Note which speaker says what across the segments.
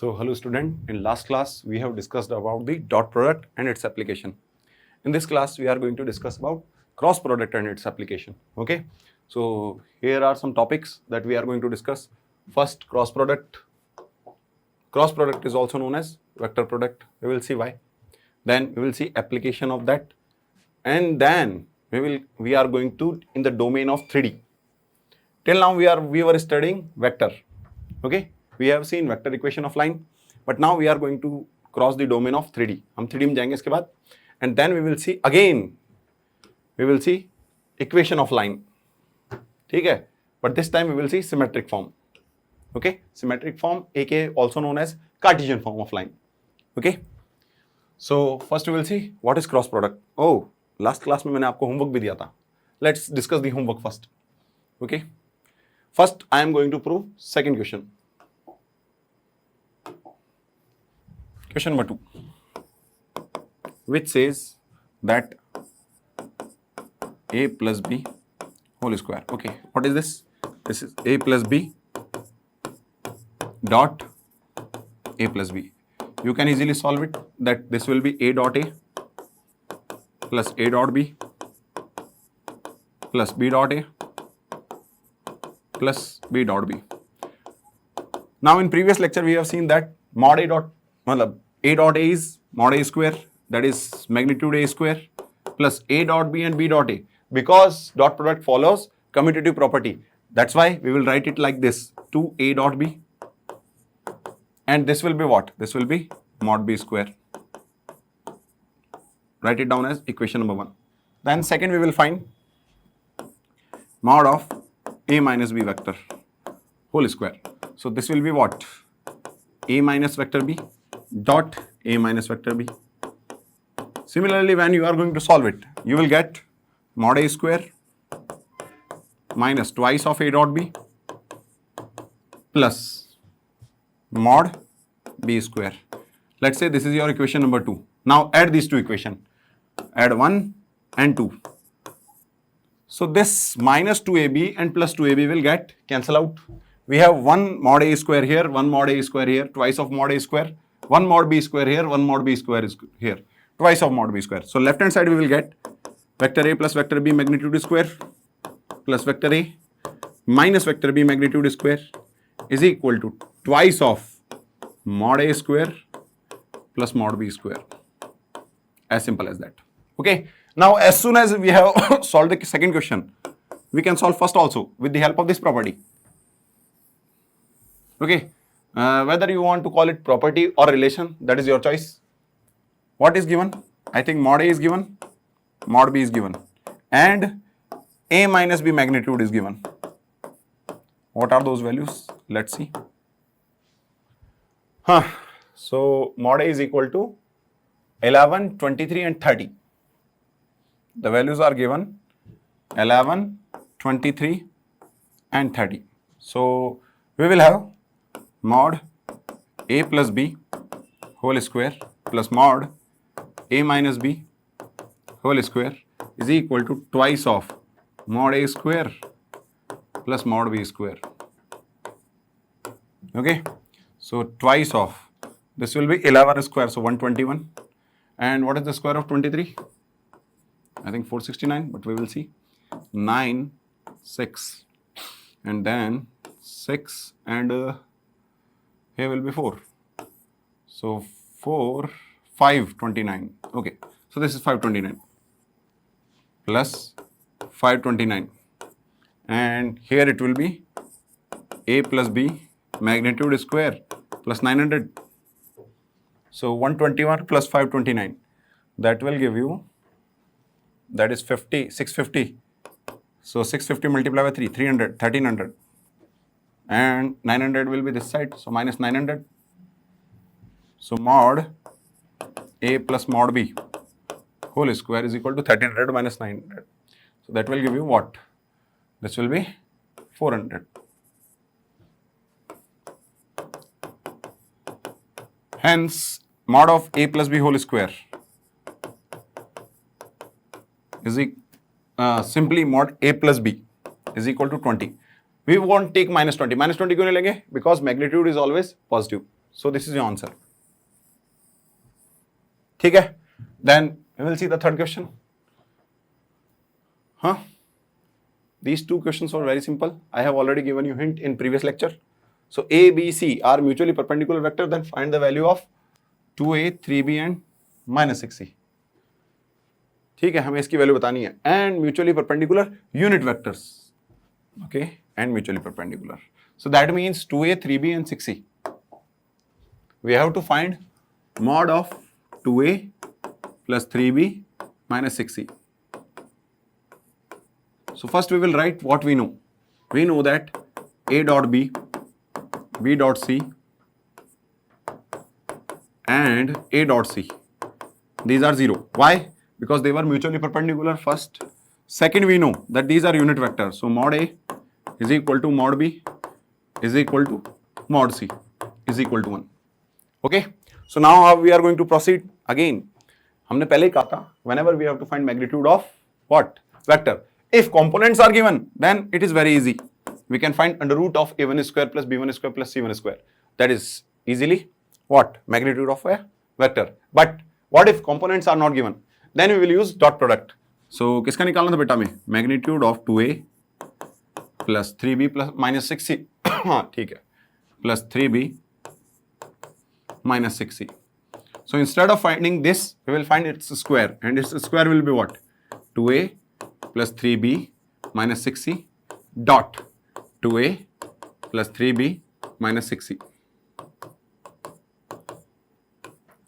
Speaker 1: So hello student, in last class we have discussed about the dot product and its application. In this class we are going to discuss about cross product and its application. Okay, so here are some topics that we are going to discuss. First, cross product. Cross product is also known as vector product. We will see why. Then we will see application of that, and then we are going to in the domain of 3D. Till now we were studying vector. Okay, we have seen vector equation of line, but now we are going to cross the domain of 3D. हम 3D में जाएंगे इसके बाद, and then we will see again, we will see equation of line. ठीक है, but this time we will see symmetric form. Okay, symmetric form, aka also known as Cartesian form of line. Okay, so first we will see what is cross product. Oh, last class में मैंने आपको homework भी दिया था. Let's discuss the homework first. Okay, first I am going to prove second question. Question number 2, which says that a plus b whole square. Okay, what is this? This is a plus b dot a plus b. You can easily solve it, that this will be a dot a plus a dot b plus b dot a plus b dot b. Now in previous lecture we have seen that mod a dot a dot a is mod a square, that is magnitude a square, plus a dot b and b dot a, because dot product follows commutative property. That's why we will write it like this, 2a dot b, and this will be what? This will be mod b square. Write it down as equation number 1. Then second we will find mod of a minus b vector whole square. So this will be what? A minus vector b dot a minus vector b. Similarly, when you are going to solve it, you will get mod a square minus twice of a dot b plus mod b square. Let's say this is your equation number 2. Now add these two equations. Add 1 and 2. So this minus 2ab and plus 2ab will get cancel out. We have 1 mod a square here, 1 mod a square here, twice of mod a square, 1 mod b square here, 1 mod b square is here, twice of mod b square. So left hand side we will get vector a plus vector b magnitude square plus vector a minus vector b magnitude square is equal to twice of mod a square plus mod b square. As simple as that. Okay. Now as soon as we have solved the second question, we can solve first also with the help of this property. Okay, whether you want to call it property or relation, that is your choice. What is given? I think mod a is given, mod b is given, and a minus b magnitude is given. What are those values? Let's see. So mod a is equal to 11, 23 and 30. The values are given 11, 23 and 30. So we will have mod a plus b whole square plus mod a minus b whole square is equal to twice of mod a square plus mod b square. Okay, so twice of, this will be 11 square, so 121. And what is the square of 23? I think 469, but we will see. 9, 6, and then 6 and here will be 4. So 4, 529. Okay, so this is 529 plus 529, and here it will be a plus b magnitude square plus 900. So 121 plus 529, that will give you, that is 50, 650. So 650 multiplied by 3, 300, 1300. And 900 will be this side, so minus 900. So mod a plus mod b whole square is equal to 1300 minus 900. So that will give you what? This will be 400. Hence, mod of a plus b whole square is simply mod a plus b is equal to 20. We won't take minus 20. Minus 20 क्यों नहीं लेंगे? Because magnitude is always positive. So this is your answer. ठीक है? Then we will see the third question. Huh? These two questions are very simple. I have already given you hint in previous lecture. So A, B, C are mutually perpendicular vector. Then find the value of 2A, 3B and minus 6C. ठीक है, हमें इसकी value बतानी है. And mutually perpendicular unit vectors. Okay, and mutually perpendicular. So that means 2A, 3B and 6C. We have to find mod of 2A plus 3B minus 6C. So first we will write what we know. We know that A dot B, B dot C and A dot C. These are 0. Why? Because they were mutually perpendicular first. Second, we know that these are unit vectors. So mod A is equal to mod B is equal to mod C is equal to 1. Okay. So now we are going to proceed again. हमने पहले ही कहा था whenever we have to find magnitude of what? Vector. If components are given, then it is very easy. We can find under root of a1 square plus b1 square plus c1 square. That is easily what? Magnitude of a vector. But what if components are not given? Then we will use dot product. So किसका निकालना था बेटा में? Magnitude of 2a plus 3b plus minus 6c. हाँ ठीक है. Plus 3b minus 6c. So instead of finding this, we will find its square, and its square will be what? 2a plus 3b minus 6c dot 2a plus 3b minus 6c.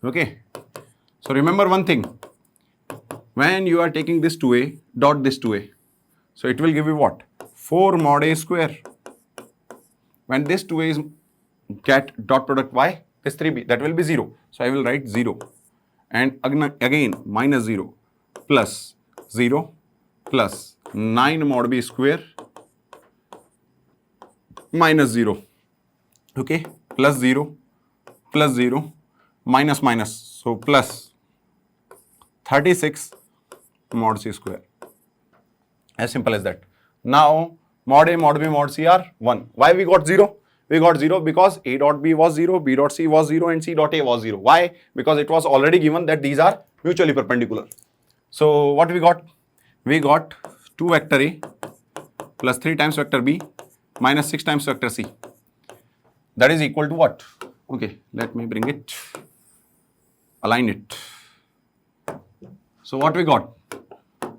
Speaker 1: Okay. So remember one thing. When you are taking this 2a dot this 2a, so it will give you what? 4 mod a square. When this 2a is get dot product y, this 3b, that will be 0. So I will write 0. And again minus 0 plus 0 plus 9 mod b square minus 0. Okay, plus 0 minus minus, so plus 36 mod c square. As simple as that. Now mod a, mod b, mod c are 1. Why we got 0? We got 0 because a dot b was 0, b dot c was 0 and c dot a was 0. Why? Because it was already given that these are mutually perpendicular. So what we got? We got 2 vector a plus 3 times vector b minus 6 times vector c. That is equal to what? Okay, let me bring it, align it. So what we got?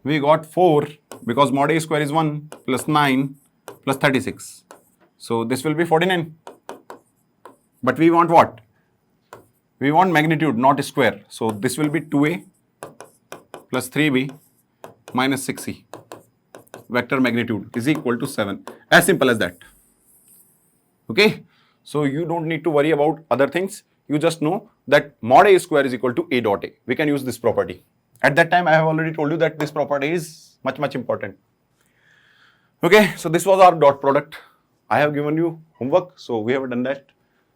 Speaker 1: We got 4 because mod a square is 1 plus 9 plus 36. So this will be 49. But we want what? We want magnitude, not square. So this will be 2a plus 3b minus 6c. Vector magnitude is equal to 7. As simple as that. Okay. So you don't need to worry about other things. You just know that mod a square is equal to a dot a. We can use this property. At that time, I have already told you that this property is much important. Okay. So this was our dot product. I have given you homework, so we have done that.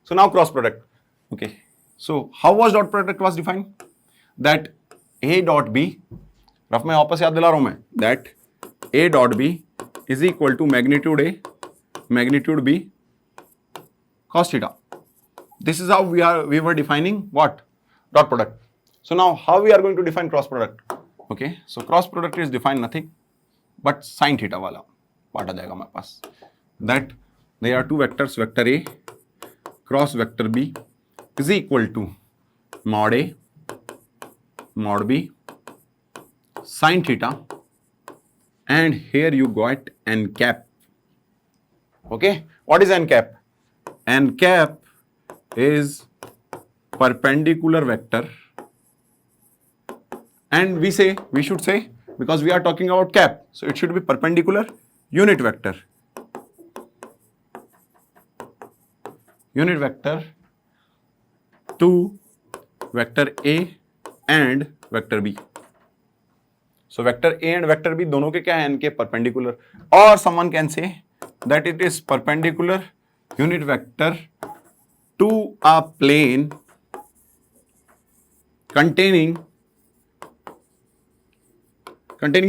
Speaker 1: So now cross product. Okay. So how was dot product was defined? That a dot b, rough में वापस याद दिला रहा हूं मैं, that a dot b is equal to magnitude a, magnitude b, cos theta. This is how we were defining what? Dot product. So now how we are going to define cross product? Okay. So cross product is defined nothing but sin theta वाला part आ जाएगा हमारे पास. That there are two vectors, vector a cross vector b is equal to mod a, mod b, sin theta, and here you got n cap. Okay, what is n cap? N cap is perpendicular vector, and we should say, because we are talking about cap, so it should be perpendicular unit vector. Unit vector to vector A and vector B. So vector A and vector B दोनों के क्या है? इनके perpendicular. Or someone can say that it is perpendicular unit vector to a plane containing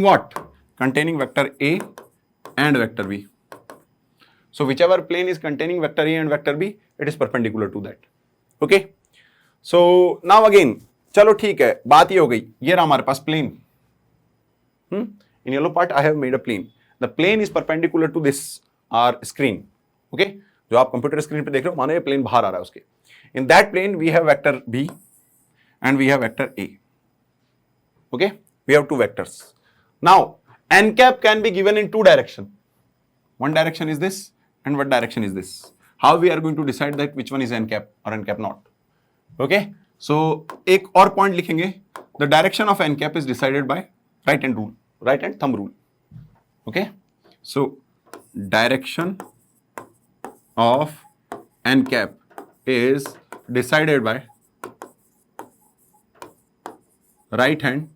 Speaker 1: what? Containing vector A and vector B. So whichever plane is containing vector A and vector B, it is perpendicular to that. Okay, so now again, चलो ठीक है, बात ये हो गई, ये रहा हमारे पास plane. In yellow part I have made a plane. The plane is perpendicular to this are screen. Okay, जो आप कंप्यूटर स्क्रीन पे देख रहे हो, मानो ये प्लेन बाहर आ रहा है उसके. In that plane we have vector B and we have vector A. Okay, we have two vectors. Now n cap can be given in two direction. One direction is this and one direction is this. How we are going to decide that which one is n cap or n cap not? Okay, so एक और point लिखेंगे. The direction of n cap is decided by right hand rule, right hand thumb rule. Okay, so direction of n cap is decided by right hand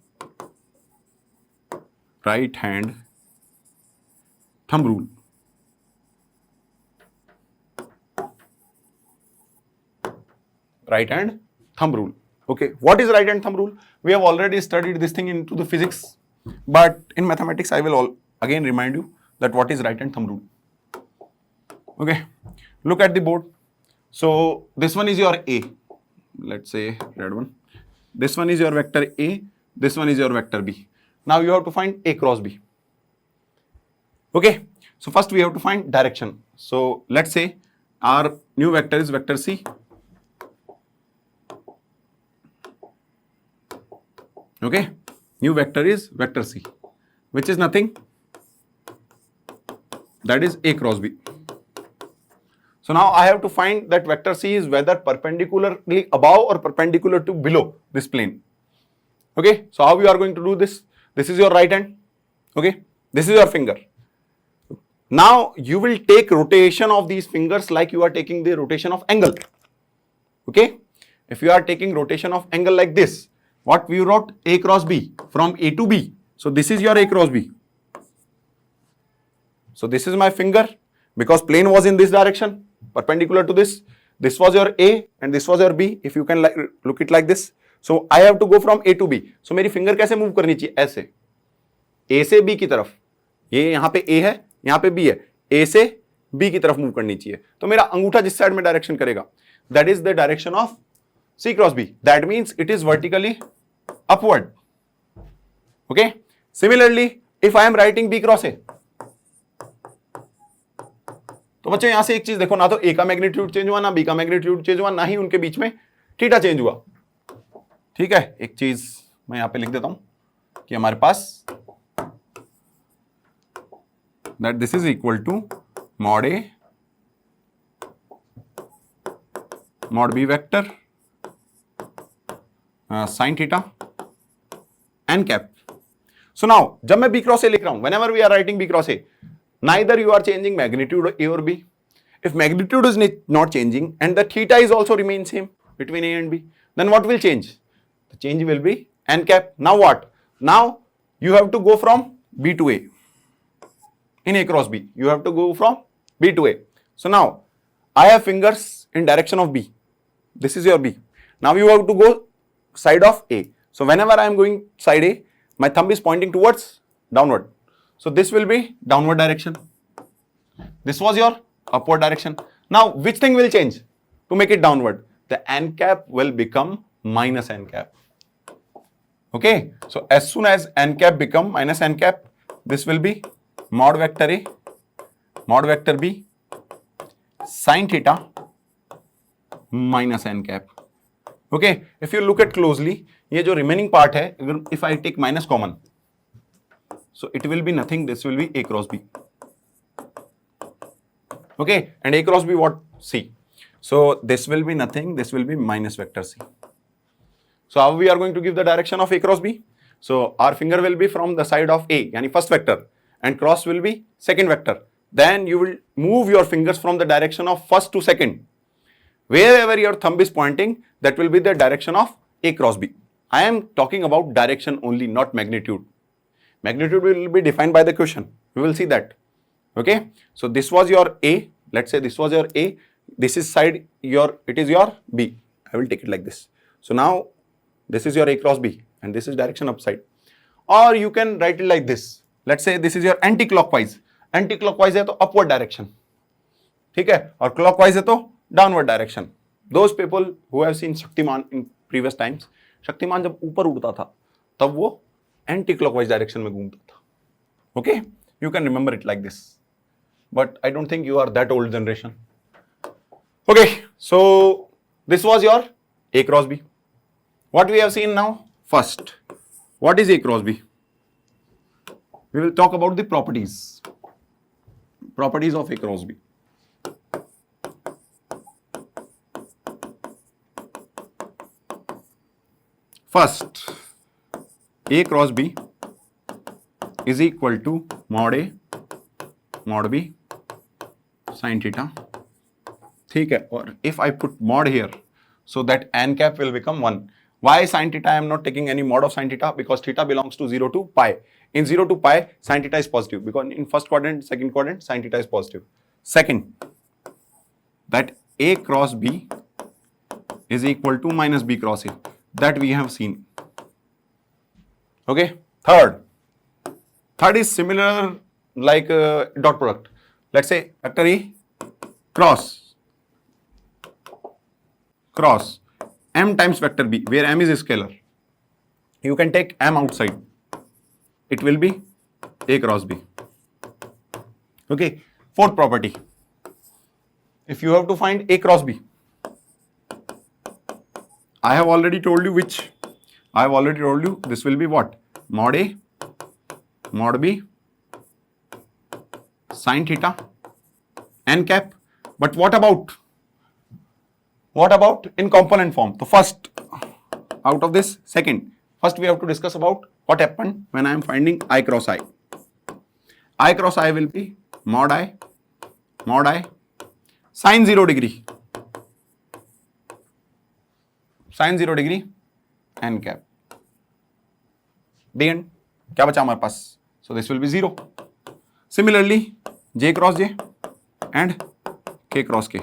Speaker 1: thumb rule. Right hand thumb rule. Okay, what is right hand thumb rule? We have already studied this thing into the physics, but in mathematics I will again remind you that what is right hand thumb rule. Okay, look at the board. So this one is your A, let's say red one. This one is your vector A, this one is your vector B. Now you have to find A cross B. Okay, so first we have to find direction. So let's say our new vector is vector C. Okay, new vector is vector C, which is nothing, that is A cross B. So now I have to find that vector C is whether perpendicularly above or perpendicular to below this plane. Okay, so how we are going to do this? This is your right hand. Okay, this is your finger. Now you will take rotation of these fingers like you are taking the rotation of angle. Okay, if you are taking rotation of angle like this, what we wrote? A cross B, from A to B. So this is your A cross B. So this is my finger, because plane was in this direction, perpendicular to this. This was your A and this was your B. If you can look it like this. So I have to go from A to B. So मेरी finger कैसे move करनी चाहिए? ऐसे, A से B की तरफ. ये यहाँ पे A है, यहाँ पे B है. A से B की तरफ move करनी चाहिए. तो मेरा अंगूठा जिस साइड में डायरेक्शन करेगा, that is the direction of C cross B. That means it is vertically upward. Okay. Similarly, if I am writing B cross A, तो बच्चों यहां से एक चीज देखो, ना तो A का मैग्नीट्यूड चेंज हुआ, ना B का मैग्नीट्यूड चेंज हुआ, ना ही उनके बीच में थीटा चेंज हुआ. ठीक है, एक चीज मैं यहां पे लिख देता हूं कि हमारे पास that this is equal to mod A mod B vector sin theta n cap. So now जब मैं B cross A लिख रहा हूं, whenever we are writing B cross A, neither you are changing magnitude A or B. If magnitude is not changing and the theta is also remain same between A and B, then what will change? The change will be n cap. Now what? Now you have to go from B to A. In A cross B, you have to go from B to A. So now I have fingers in direction of B. This is your B. Now you have to go side of A. So whenever I am going side A, my thumb is pointing towards downward. So this will be downward direction. This was your upward direction. Now which thing will change to make it downward? The n cap will become minus n cap. Okay, so as soon as n cap become minus n cap, this will be mod vector A mod vector B sin theta minus n cap. Okay, if you look at closely, ये जो remaining part है, if I take minus common, so it will be nothing, this will be A cross B. Okay, and A cross B what? C. So this will be nothing, this will be minus vector C. So how we are going to give the direction of A cross B? So our finger will be from the side of A, yani first vector, and cross will be second vector. Then you will move your fingers from the direction of first to second. Wherever your thumb is pointing, that will be the direction of A cross B. I am talking about direction only, not magnitude. Magnitude will be defined by the question. We will see that. Okay. So this was your A. Let's say this was your A. This is side it is your B. I will take it like this. So now this is your A cross B and this is direction upside. Or you can write it like this. Let's say this is your anti-clockwise. Anti-clockwise है तो upward direction. ठीक है, और clockwise है तो downward direction. Those people who have seen Shaktiman in previous times, Shaktimaan जब ऊपर उड़ता था तब वो एंटी क्लॉकवाइज डायरेक्शन में घूमता था. Okay, you can remember it like this, but I don't think you are that old generation. Okay, so this was your A cross B. What we have seen now? First, what is A cross B? We will talk about the properties of A cross B. First, A cross B is equal to mod A mod B sin theta. ठीक है, और if I put mod here, so that n cap will become 1. Why sin theta? I am not taking any mod of sin theta because theta belongs to 0 to pi. In 0 to pi, sin theta is positive because in first quadrant, second quadrant, sin theta is positive. Second, that A cross B is equal to minus B cross A. That we have seen. Okay. Third is similar like dot product. Let's say vector A cross m times vector B, where m is a scalar. You can take m outside. It will be A cross B. Okay. Fourth property. If you have to find A cross B, I have already told you which. I have already told you this will be what? Mod A, mod B, sin theta, n cap. But what about in component form? So first, out of this, second, first we have to discuss about what happened when I am finding I cross I. I cross I will be mod I, sin 0 degree. Sin 0 degree n cap. The end. क्या बचा हमारे पास? So this will be 0. Similarly, J cross J and K cross K.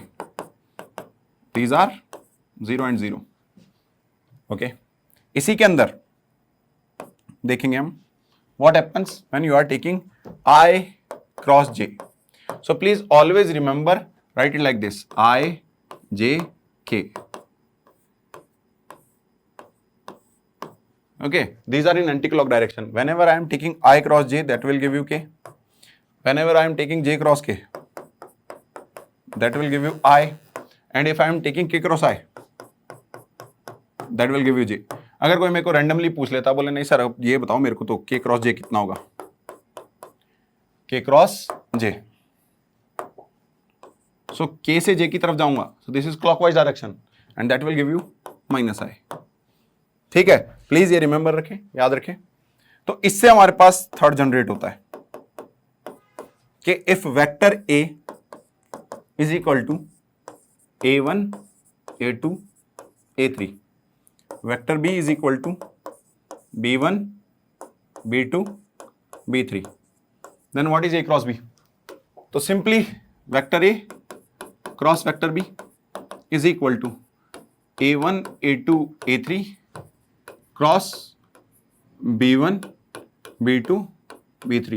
Speaker 1: These are 0 and 0. Okay. इसी के अंदर देखेंगे हम what happens when you are taking I cross J. So please always remember, write it like this: I, J, K. Okay, these are in anti-clock direction. Whenever I am taking I cross J, that will give you K. Whenever I am taking J cross K, that will give you I. And if I am taking K cross I, that will give you J. अगर कोई मेरे को randomly पूछ लेता, बोले नहीं sir अब ये बताओ मेरे को तो K क्रॉस J कितना होगा? K cross J. So K से J की तरफ जाऊंगा. So this is clockwise direction and that will give you minus I. ठीक है, प्लीज ये रिमेंबर रखें, याद रखें. तो इससे हमारे पास थर्ड जनरेट होता है कि if vector A is equal to A1, A2, A3, vector B is equal to B1, B2, B3, then what is A cross B? तो simply vector A cross vector B is equal to A1, A2, A3 cross B1, B2, B3.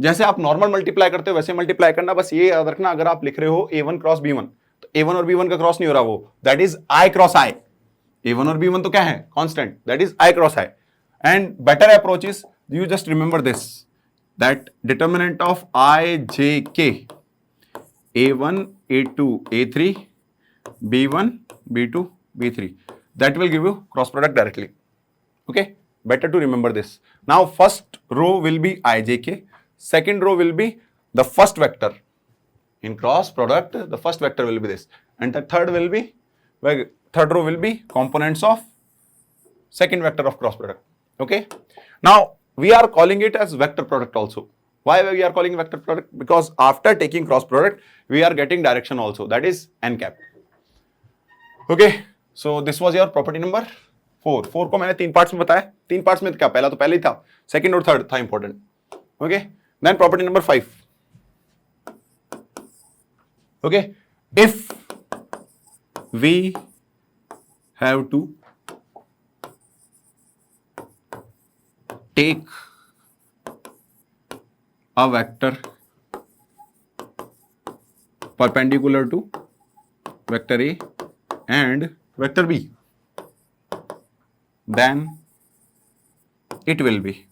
Speaker 1: जैसे आप normal multiply करते हो वैसे multiply करना. बस ये याद रखना, अगर आप लिख रहे हो A1 क्रॉस B1 तो A1 और B1 का क्रॉस नहीं हो रहा, वो that is I cross I. A1 और B1 तो क्या है? Constant. That is I cross I. And better approach is you just remember this, that determinant of I, J, K, A1, A2, A3, B1, B2, B3, that will give you cross product directly. Okay, better to remember this. Now first row will be IJK, second row will be the first vector. In cross product, the first vector will be this, and the third row will be components of second vector of cross product. Okay, now we are calling it as vector product also. Why we are calling vector product? Because after taking cross product, we are getting direction also, that is n cap. Okay, so this was your property number 4. 4 को मैंने 3 parts में बताया. 3 parts में क्या, पहला तो पहले ही था, सेकंड और थर्ड था important. Okay, then property number 5. Okay, if we have to take a vector perpendicular to vector A and vector B, then it will be.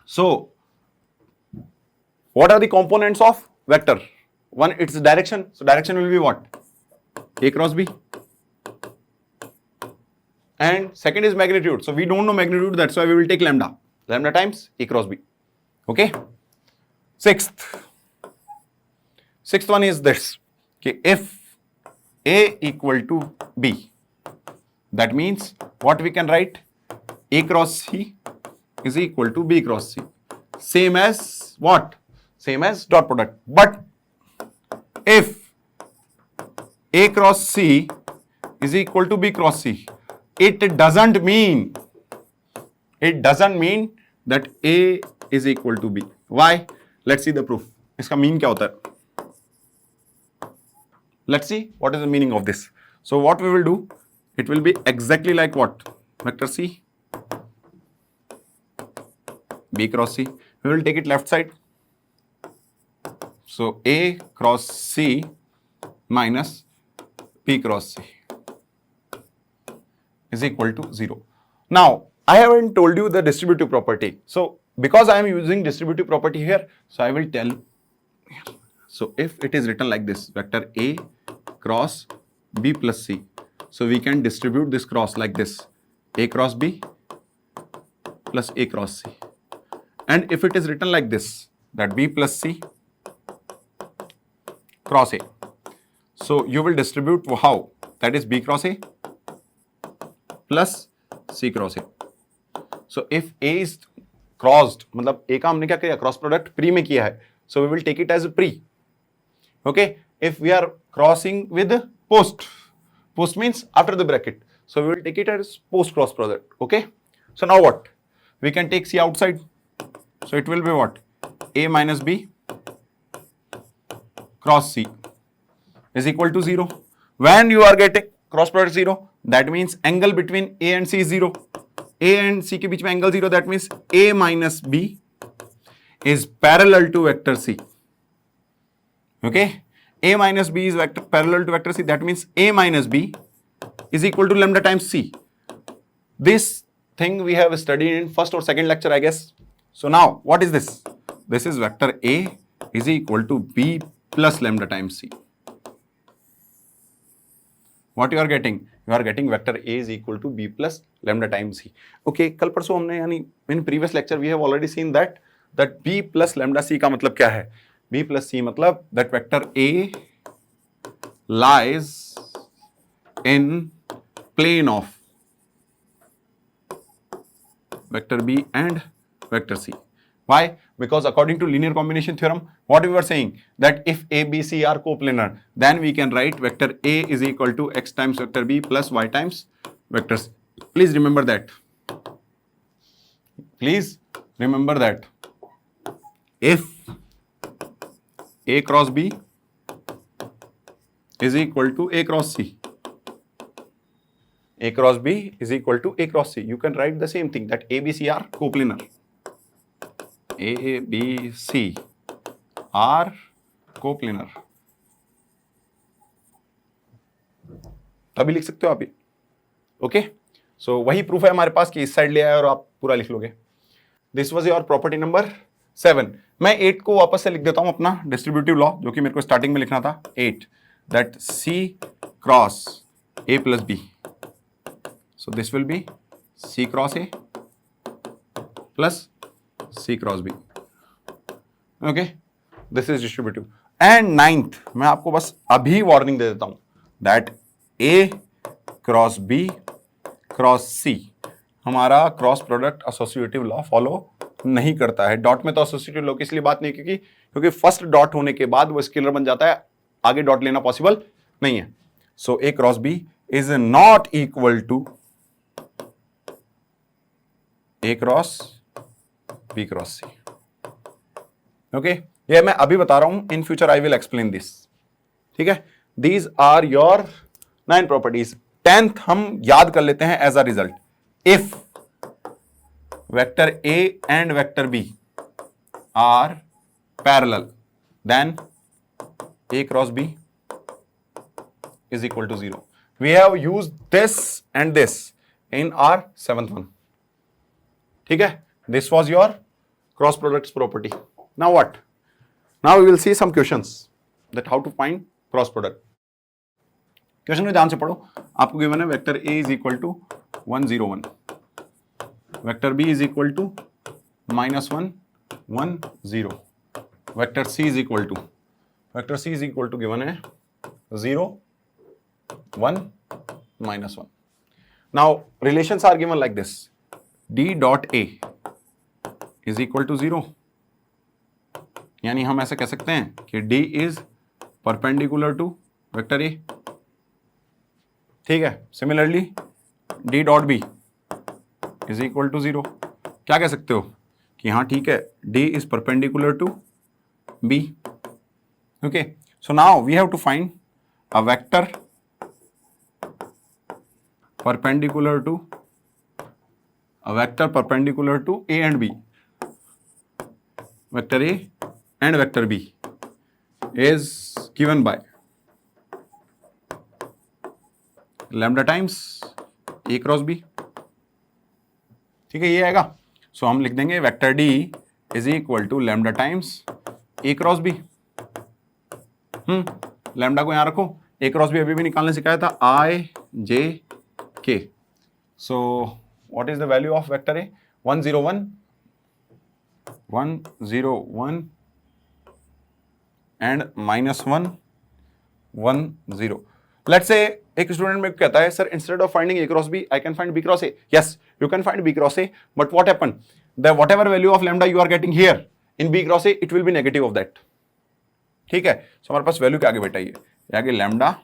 Speaker 1: So what are the components of vector? One, its direction. So direction will be what? A cross B. And second is magnitude. So we don't know magnitude, that's why we will take lambda. Lambda times A cross B. Okay. Sixth one is this. Okay, if A equal to B, that means what we can write? A cross C is equal to B cross C. Same as what? Same as dot product. But if A cross C is equal to B cross C, it doesn't mean that A is equal to B. Why? Let's see the proof. इसका mean क्या होता है? Let's see what is the meaning of this. So what we will do, it will be exactly like what? Vector C, B cross C. We will take it left side. So A cross C minus B cross C is equal to 0. Now, I haven't told you the distributive property. So because I am using distributive property here, so I will tell. So if it is written like this, vector A cross B plus C, so we can distribute this cross like this, A cross B plus A cross C. And if it is written like this, that B plus C cross A, so you will distribute how? That is B cross A plus C cross A. So if A is crossed, मतलब A का हमने क्या किया? Cross product pre में किया है, so we will take it as pre. Okay, if we are crossing with post means after the bracket, so we will take it as post cross product. Okay, so now what? We can take C outside, so it will be what? A minus B cross C is equal to 0. When you are getting cross product 0, that means angle between A and C is 0. A and C के बीच में angle 0, that means A minus B is parallel to vector C. Okay, A minus B is parallel to vector C, that means A minus B is equal to lambda times C. This thing we have studied in first or second lecture, I guess. So now what is this? This is vector A is equal to B plus lambda times C. What you are getting? You are getting vector A is equal to B plus lambda times C. Okay, कल परसों हमने यानी in previous lecture we have already seen that B plus lambda C का मतलब क्या है? B plus C मतलब that vector A lies in plane of vector B and vector C. Why? Because according to linear combination theorem, what we were saying, that if A, B, C are coplanar, then we can write vector A is equal to x times vector B plus y times vector C. Please remember that. Please remember that. If A cross B is equal to A cross C, A cross B is equal to A cross C, you can write the same thing, that A, B, C are coplanar. A, B, C are coplanar. तभी लिख सकते हो आप ये. Okay, सो वही proof है हमारे पास कि इस साइड ले आए और आप पूरा लिख लोगे. This was your property number 7. मैं 8 को वापस से लिख देता हूं अपना डिस्ट्रीब्यूटिव लॉ, जो कि मेरे को स्टार्टिंग में लिखना था. 8 that C cross A plus B, so this will be C cross A plus C cross B. Okay, this is distributive. And 9th, मैं आपको बस अभी वार्निंग दे देता हूं that A cross B cross C हमारा cross product associative law follow नहीं करता है. डॉट में तो एसोसिएटिव लॉ की इसलिए बात नहीं, क्योंकि फर्स्ट डॉट होने के बाद वो स्केलर बन जाता है, आगे डॉट लेना पॉसिबल नहीं है. So A cross B is not equal to A cross B cross C. Okay, ये मैं अभी बता रहा हूं, in future I will explain this. ठीक है, these are your 9 properties. 10th हम याद कर लेते हैं as a result. If vector A and vector B are parallel, then A cross B is equal to 0. We have used this and this in our 7th one. ठीक है, this was your cross products property. Now what? Now we will see some questions that how to find cross product. Question में ध्यान से पढ़ो. आपको given है vector A is equal to 1 0 1, vector B is equal to -1 1 0, vector C is equal to given है 0 1 -1. Now relations are given like this. D dot A is equal to 0. यानी हम ऐसे कह सकते हैं कि D is perpendicular to vector A. ठीक है. Similarly D dot B is equal to 0. क्या कह सकते हो कि हाँ ठीक है, D is perpendicular to B. Okay, so now we have to find a vector perpendicular to A and B. Vector A and vector B is given by lambda times A cross B. ठीक है, ये आएगा. सो हम लिख देंगे vector D is equal to lambda times A cross B. Lambda को यहां रखो. A क्रॉस B अभी भी निकालने सिखाया था, I J K. So what is the value of vector A? 1 0 1 1 0 1 and -1 1 0. Let's say एक स्टूडेंट में कहता है, sir instead of finding A cross B I can find B cross A. Yes, you can find B cross A, but what happen, the whatever value of lambda you are getting here in B cross A, it will be negative of that. ठीक है, सो हमारे पास value क्या आगे बेटा, ये आगे lambda.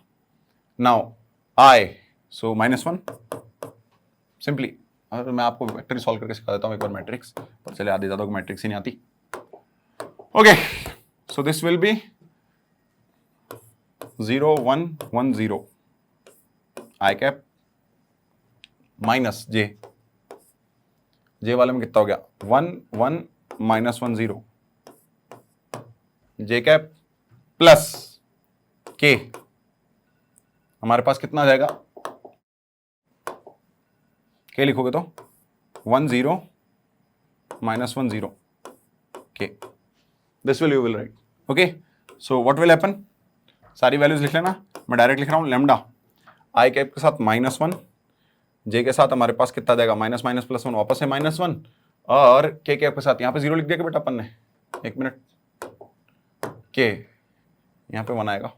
Speaker 1: Now I, so -1 simply. अगर मैं आपको वेक्टर सॉल्व करके सिखा देता हूं एक बार मैट्रिक्स, पर चले आधे ज्यादा को मैट्रिक्स ही नहीं आती. Okay, so this will be 0 1 1 0 I cap minus J. J वाले में कितना हो गया, 1 1 -1 0, J कैप प्लस K. हमारे पास कितना आ जाएगा, K लिखोगे तो 1 0 -1 0 K. This will you will right. Okay, so what will happen, सारी वैल्यूज लिख लेना. मैं डायरेक्ट लिख रहा हूं लैम्डा I कैप के साथ -1, J के साथ हमारे पास कितना देगा, -, +1, वापस से -1, और K कैप के साथ यहाँ पे 0 लिख दिया कि बेटा अपन ने, एक मिनट, K यहाँ पे 1 आएगा.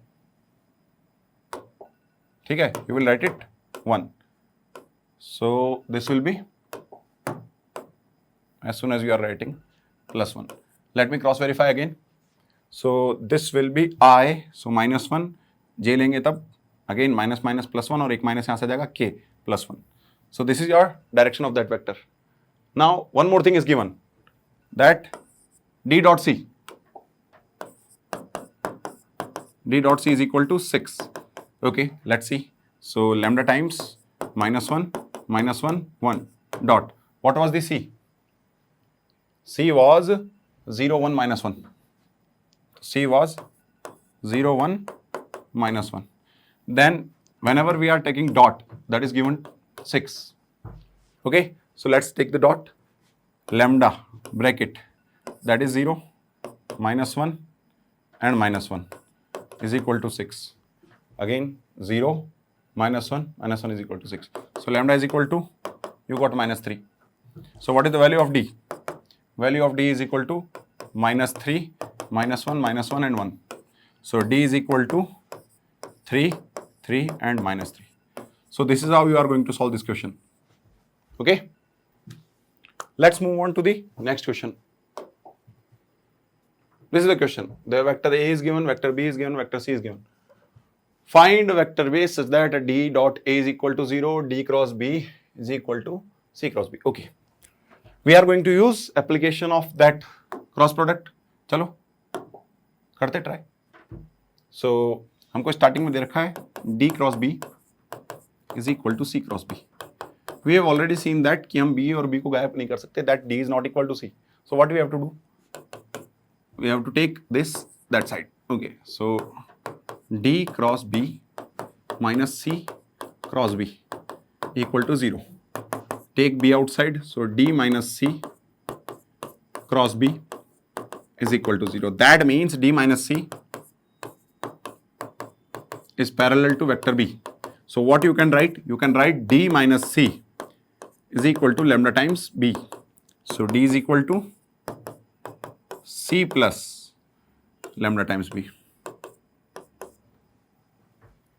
Speaker 1: ठीक है, you will write it 1. So this will B as soon as you are writing +1. Let me cross verify again. So this will be I, so -1, J लेंगे तब again -, +1, और एक माइनस यहाँ से जाएगा K +1. So this is your direction of that vector. Now one more thing is given, that D dot C is equal to 6. Okay, let's see. So lambda times -1 -1 1 dot. What was the C? C was 0 1 -1. C was 0 1 -1. Then whenever we are taking dot, that is given 6. Okay, so let's take the dot. Lambda bracket, that is 0 -1 and -1 is equal to 6. Again 0 -1 is equal to 6. So lambda is equal to, you got -3. So what is the value of D? Value of D is equal to -3 -1 and 1. So D is equal to 3 3 and -3. So this is how you are going to solve this question. Okay, let's move on to the next question. This is the question. The vector A is given, vector B is given, vector C is given. Find vector base such that D dot A is equal to 0, D cross B is equal to C cross B. Okay, we are going to use application of that cross product. चलो करते try. So हमको starting में दे रखा है D cross B is equal to C cross B. We have already seen that कि हम B और B को गायब नहीं कर सकते, that D is not equal to C. So what we have to do? We have to take this that side. Okay, so D cross B minus C cross B equal to 0. Take B outside, so D minus C cross B is equal to 0. That means D minus C is parallel to vector B. So what you can write? You can write D minus C is equal to lambda times B. So D is equal to C plus lambda times B.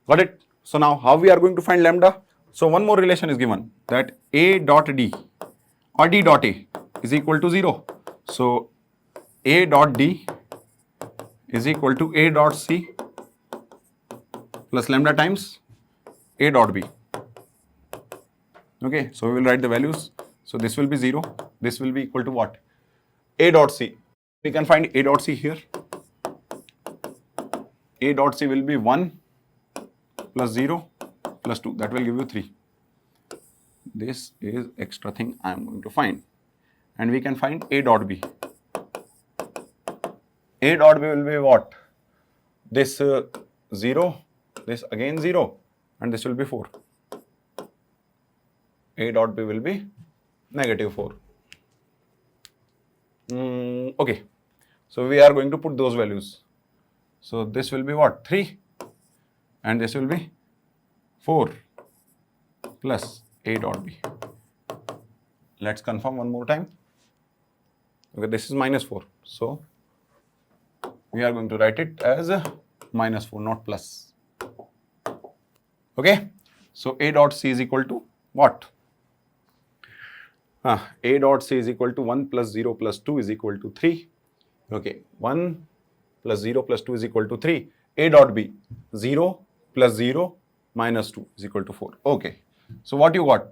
Speaker 1: Got it? So now how we are going to find lambda? So one more relation is given, that A dot D or D dot A is equal to 0. So A dot D is equal to A dot C plus lambda times A dot B. Okay, so we will write the values. So this will be 0. This will be equal to what? A dot C. We can find A dot C here. A dot C will be 1 plus 0 plus 2. That will give you 3. This is extra thing I am going to find. And we can find A dot B. A dot B will be what? This 0, this again 0, and this will be 4. A dot B will be negative 4. Okay, so we are going to put those values. So this will be what? 3, and this will be 4 plus A dot B. Let's confirm one more time. Okay, this is minus 4. So we are going to write it as minus 4, not plus. Okay, so A dot C is equal to what? A dot C is equal to 1 plus 0 plus 2 is equal to 3. Okay, 1 plus 0 plus 2 is equal to 3. A dot B, 0 plus 0 minus 2 is equal to 4. Okay, so what you got?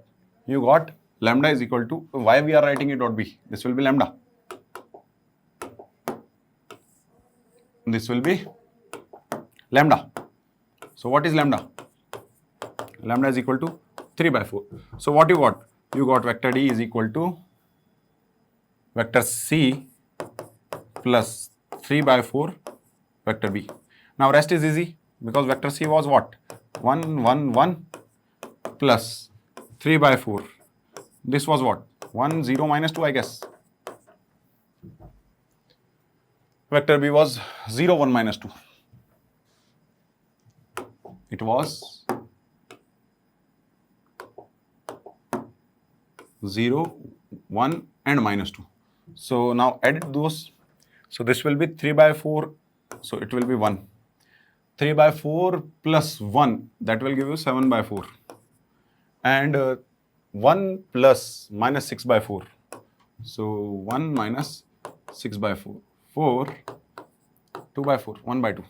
Speaker 1: You got lambda is equal to, why we are writing A dot B? This will be lambda. This will be lambda. So what is lambda? Lambda is equal to 3 by 4. So what you got? You got vector D is equal to vector C plus 3 by 4 vector B. Now rest is easy because vector C was what? 1, 1, 1 plus 3 by 4. This was what? 1, 0 minus 2, I guess. Vector B was 0, 1 minus 2. It was 0, 1 and minus 2. So now add those. So this will be 3 by 4. So it will be 1. 3 by 4 plus 1, that will give you 7 by 4. And 1 plus minus 6 by 4. So 1 minus 6 by 4. 4, 2 by 4, 1 by 2.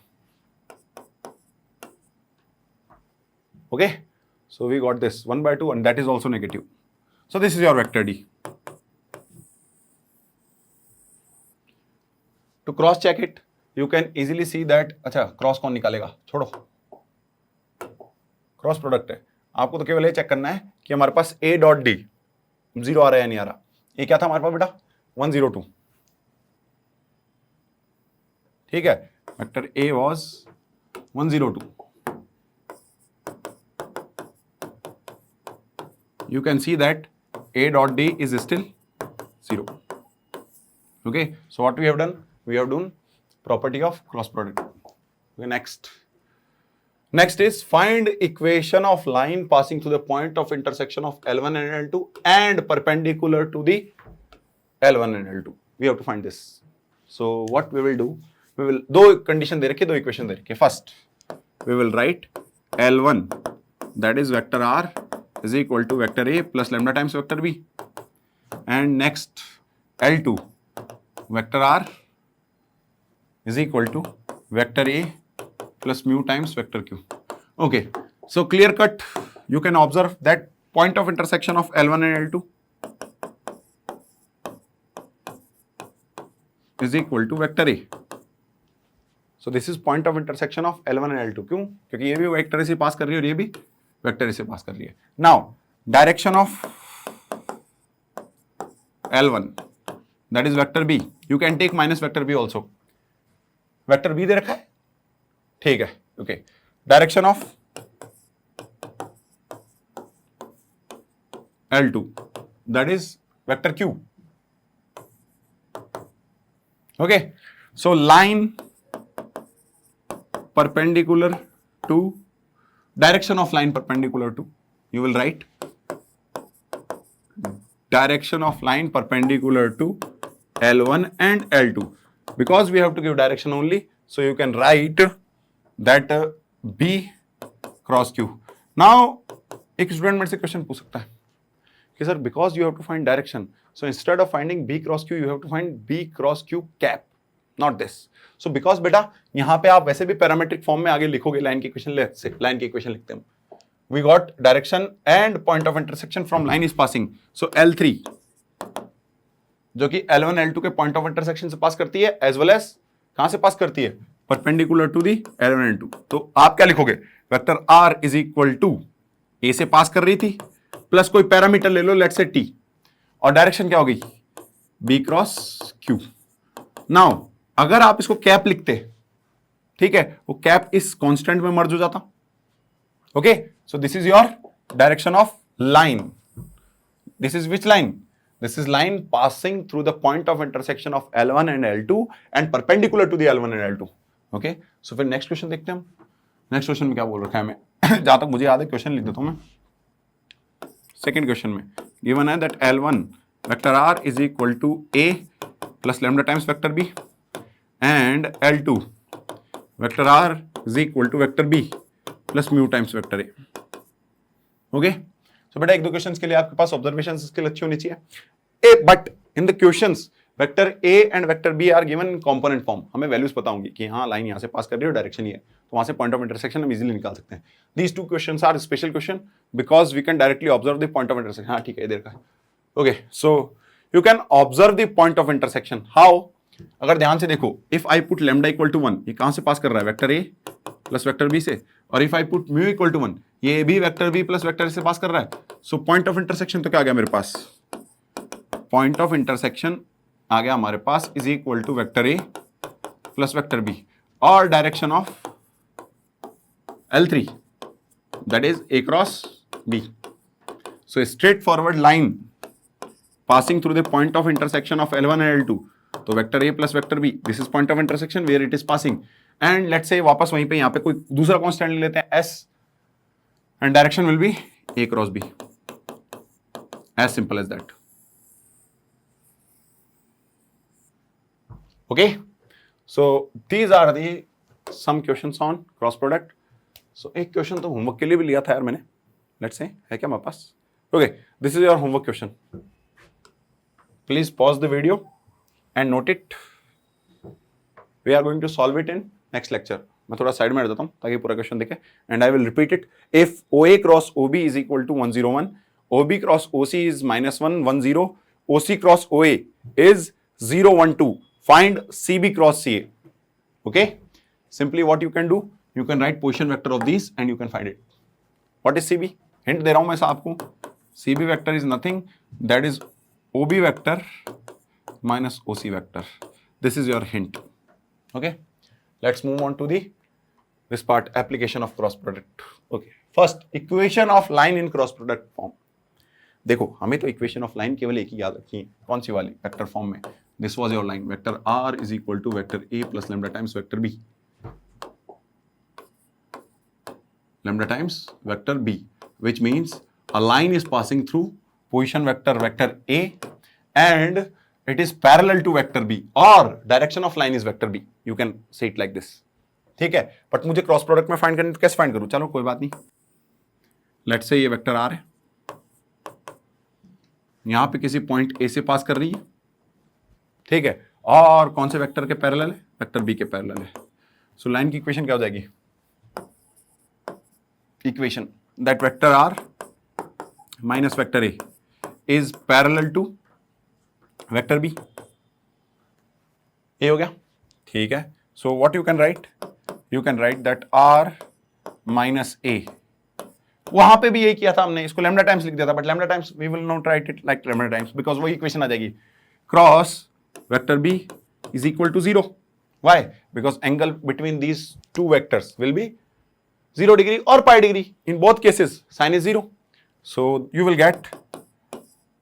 Speaker 1: Okay. So we got this 1 by 2 and that is also negative. So this is your vector D. To cross check it, you can easily see that, अच्छा cross कौन निकालेगा? छोड़ो, cross product है. आपको तो केवल ये check करना है कि हमारे पास A डॉट D 0 आ रहा है या नहीं आ रहा. ये क्या था हमारे पास बेटा? 102. ठीक है, vector A was 102. You can see that A dot D is still 0. Okay, so what we have done? We have done property of cross product. Okay, next is find equation of line passing through the point of intersection of L1 and L2 and perpendicular to the L1 and L2. We have to find this. So what we will do? We will, दो condition दे रखे, दो equation दे रखे. First, we will write L1, that is vector R is equal to vector A plus lambda times vector B. And next, L2, vector R is equal to vector A plus mu times vector Q. Okay, so clear cut, you can observe that point of intersection of L1 and L2 is equal to vector A. So this is point of intersection of L1 and L2. क्यों? क्योंकि ये भी vector से पास कर रही है और ये भी वेक्टर से पास कर रही है. Now direction of L1, that is vector B. You can take minus vector B also. Vector B दे रखा है, ठीक है. Okay. Direction of L2, that is vector Q. Okay, so line perpendicular to, direction of line perpendicular to, you will write direction of line perpendicular to L1 and L2. Because we have to give direction only, so you can write that B cross Q. Now एक student मेरे से question पूछ सकता है कि sir because you have to find direction, so instead of finding B cross Q you have to find B cross Q cap, not this. So because बेटा यहाँ पे आप वैसे भी पैरामेट्रिक फॉर्म में आगे लिखोगे, लाइन की इक्वेशन लाइन की इक्वेशन लिखते हैं. We got direction and point of intersection from line is passing. So L3 जो कि L1 L2 के point of intersection से पास करती है, as well as कहां से पास करती है, perpendicular to the L1 L2. तो आप क्या लिखोगे, vector R is equal to A से पास कर रही थी प्लस कोई पैरामीटर ले लो, लेट्स से T, और डायरेक्शन क्या हो गई, B क्रॉस Q. नाउ अगर आप इसको कैप लिखते, ठीक है, वो कैप इस कांस्टेंट में मर्ज हो जाता. Okay, so this is your direction of line. This is which line? This is line passing through the point of intersection of L1 and L2 and perpendicular to the L1 and L2. Okay, so फिर next question देखते हैं हम. Next question में क्या बोल रखा है मैं जहां तक मुझे याद है क्वेश्चन लिख देता हूं मैं. सेकेंड क्वेश्चन में given है that L1 vector R is equal to A plus lambda times vector B and L2 vector R is equal to vector B plus mu times vector A. Okay, so बेटा एक दो questions के लिए आपके पास observation skill अच्छी होनी चाहिए. Uh but in the questions vector A and vector B are given in component form. हमें वैल्यूज पता होंगी कि हाँ लाइन यहां से पास कर रही है और डायरेक्शन ये है, तो वहां से पॉइंट ऑफ इंटरसेक्शन हम इजीली निकाल सकते हैं. These two questions are special question because we can directly observe the point of intersection. हाँ ठीक है, इधर का. Okay, so you can observe the point of intersection. How, अगर ध्यान से देखो, if I put lambda equal to 1, ये कहां से पास कर रहा है, vector A plus vector B से, और if I put mu equal to 1, ये भी वेक्टर बी प्लस वेक्टर से पास कर रहा है. सो पॉइंट ऑफ इंटरसेक्शन तो क्या आ गया मेरे पास, पॉइंट ऑफ इंटरसेक्शन आ गया हमारे पास is equal to vector A plus vector B, और direction of L3 that is A cross B. So straightforward line passing through the point of intersection of L1 and L2, तो vector A plus vector B, this is point of intersection where it is passing. And let's say वापस वहीं पे यहाँ पे कोई दूसरा constant ले लेते हैं S, and direction will be A cross B, as simple as that. Okay, so these are the some questions on cross product. So एक क्वेश्चन तो होमवर्क के लिए भी लिया था यार मैंने, लेट्स से है क्या मेरे पास. Okay, this is your homework question. Please pause the video and note it. We are going to solve it in next lecture. मैं थोड़ा साइड में रख देता हूँ ताकि पूरा क्वेश्चन देखे. And I will repeat it. If OA cross OB is equal to 101, OB cross OC is -110, OC cross OA is 012. Find CB cross CA. Okay? Simply what you can do, you can write position vector of these and you can find it. What is CB? Hint दे रहा हूँ मैं आपको. CB vector is nothing. That is OB vector minus OC vector. This is your hint. Okay, let's move on to this part, application of cross product. Okay, first equation of line in cross product form. देखो हमें तो equation of line केवल एक ही याद रखनी है, कौन सी वाली, वेक्टर फॉर्म में. This was your line, vector R is equal to vector A plus lambda times vector B, lambda times vector B, which means a line is passing through position vector vector A and it is parallel to vector B, or direction of line is vector B. You can say it like this. ठीक है, but मुझे cross product में find करनी तो कैसे find करूं, चलो कोई बात नहीं. लेट्स से ये वेक्टर R है, यहां पे किसी पॉइंट A से पास कर रही है, ठीक है, और कौन से वेक्टर के पैरेलल है, वेक्टर B के पैरेलल है. सो लाइन की इक्वेशन क्या हो जाएगी, equation that vector R minus vector A is parallel to vector B. ए हो गया, ठीक है. So what you can write that R minus A, वहां पे भी यही किया था हमने, इसको लैम्डा टाइम्स लिख दिया था, but lambda times we will not write it like lambda times because वही इक्वेशन आ जाएगी. Cross vector B is equal to 0. Why, because angle between these two vectors will be 0 degree और pi degree. In both cases sine is 0. So you will get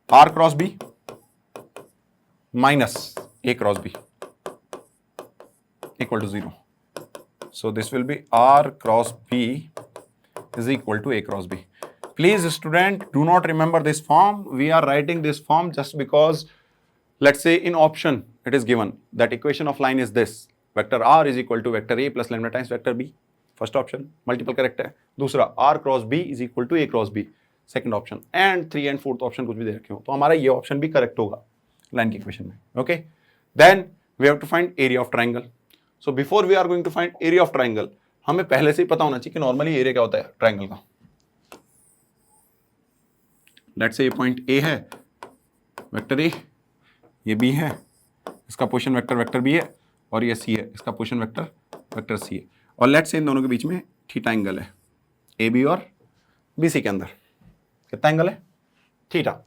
Speaker 1: R cross B minus A cross B equal to 0. So this will be R cross B is equal to A cross B. Please student, do not remember this form. We are writing this form just because, let's say in option it is given that equation of line is this, vector R is equal to vector A plus lambda times vector B. First option multiple correct है. दूसरा R cross B is equal to A cross B. Second option and 3 and 4th option कुछ भी दे रखे हो तो हमारा ये option भी करेक्ट होगा लाइन की इक्वेशन में. Okay, then we have to find area of triangle. So before we are going to find area of triangle, हमें पहले से ही पता होना चाहिए कि नॉर्मली एरिया क्या होता है ट्राइंगल का. लेट्स से ये पॉइंट ए है, वेक्टर ए, ये बी है, इसका पोजीशन वेक्टर वेक्टर बी है, और ये सी है, इसका पोजीशन वेक्टर वेक्टर सी है, और लेट्स से इन दोनों के बीच में थीटा एंगल है ए बी और बी सी के अंदर. कितना एंगल है? थीटा.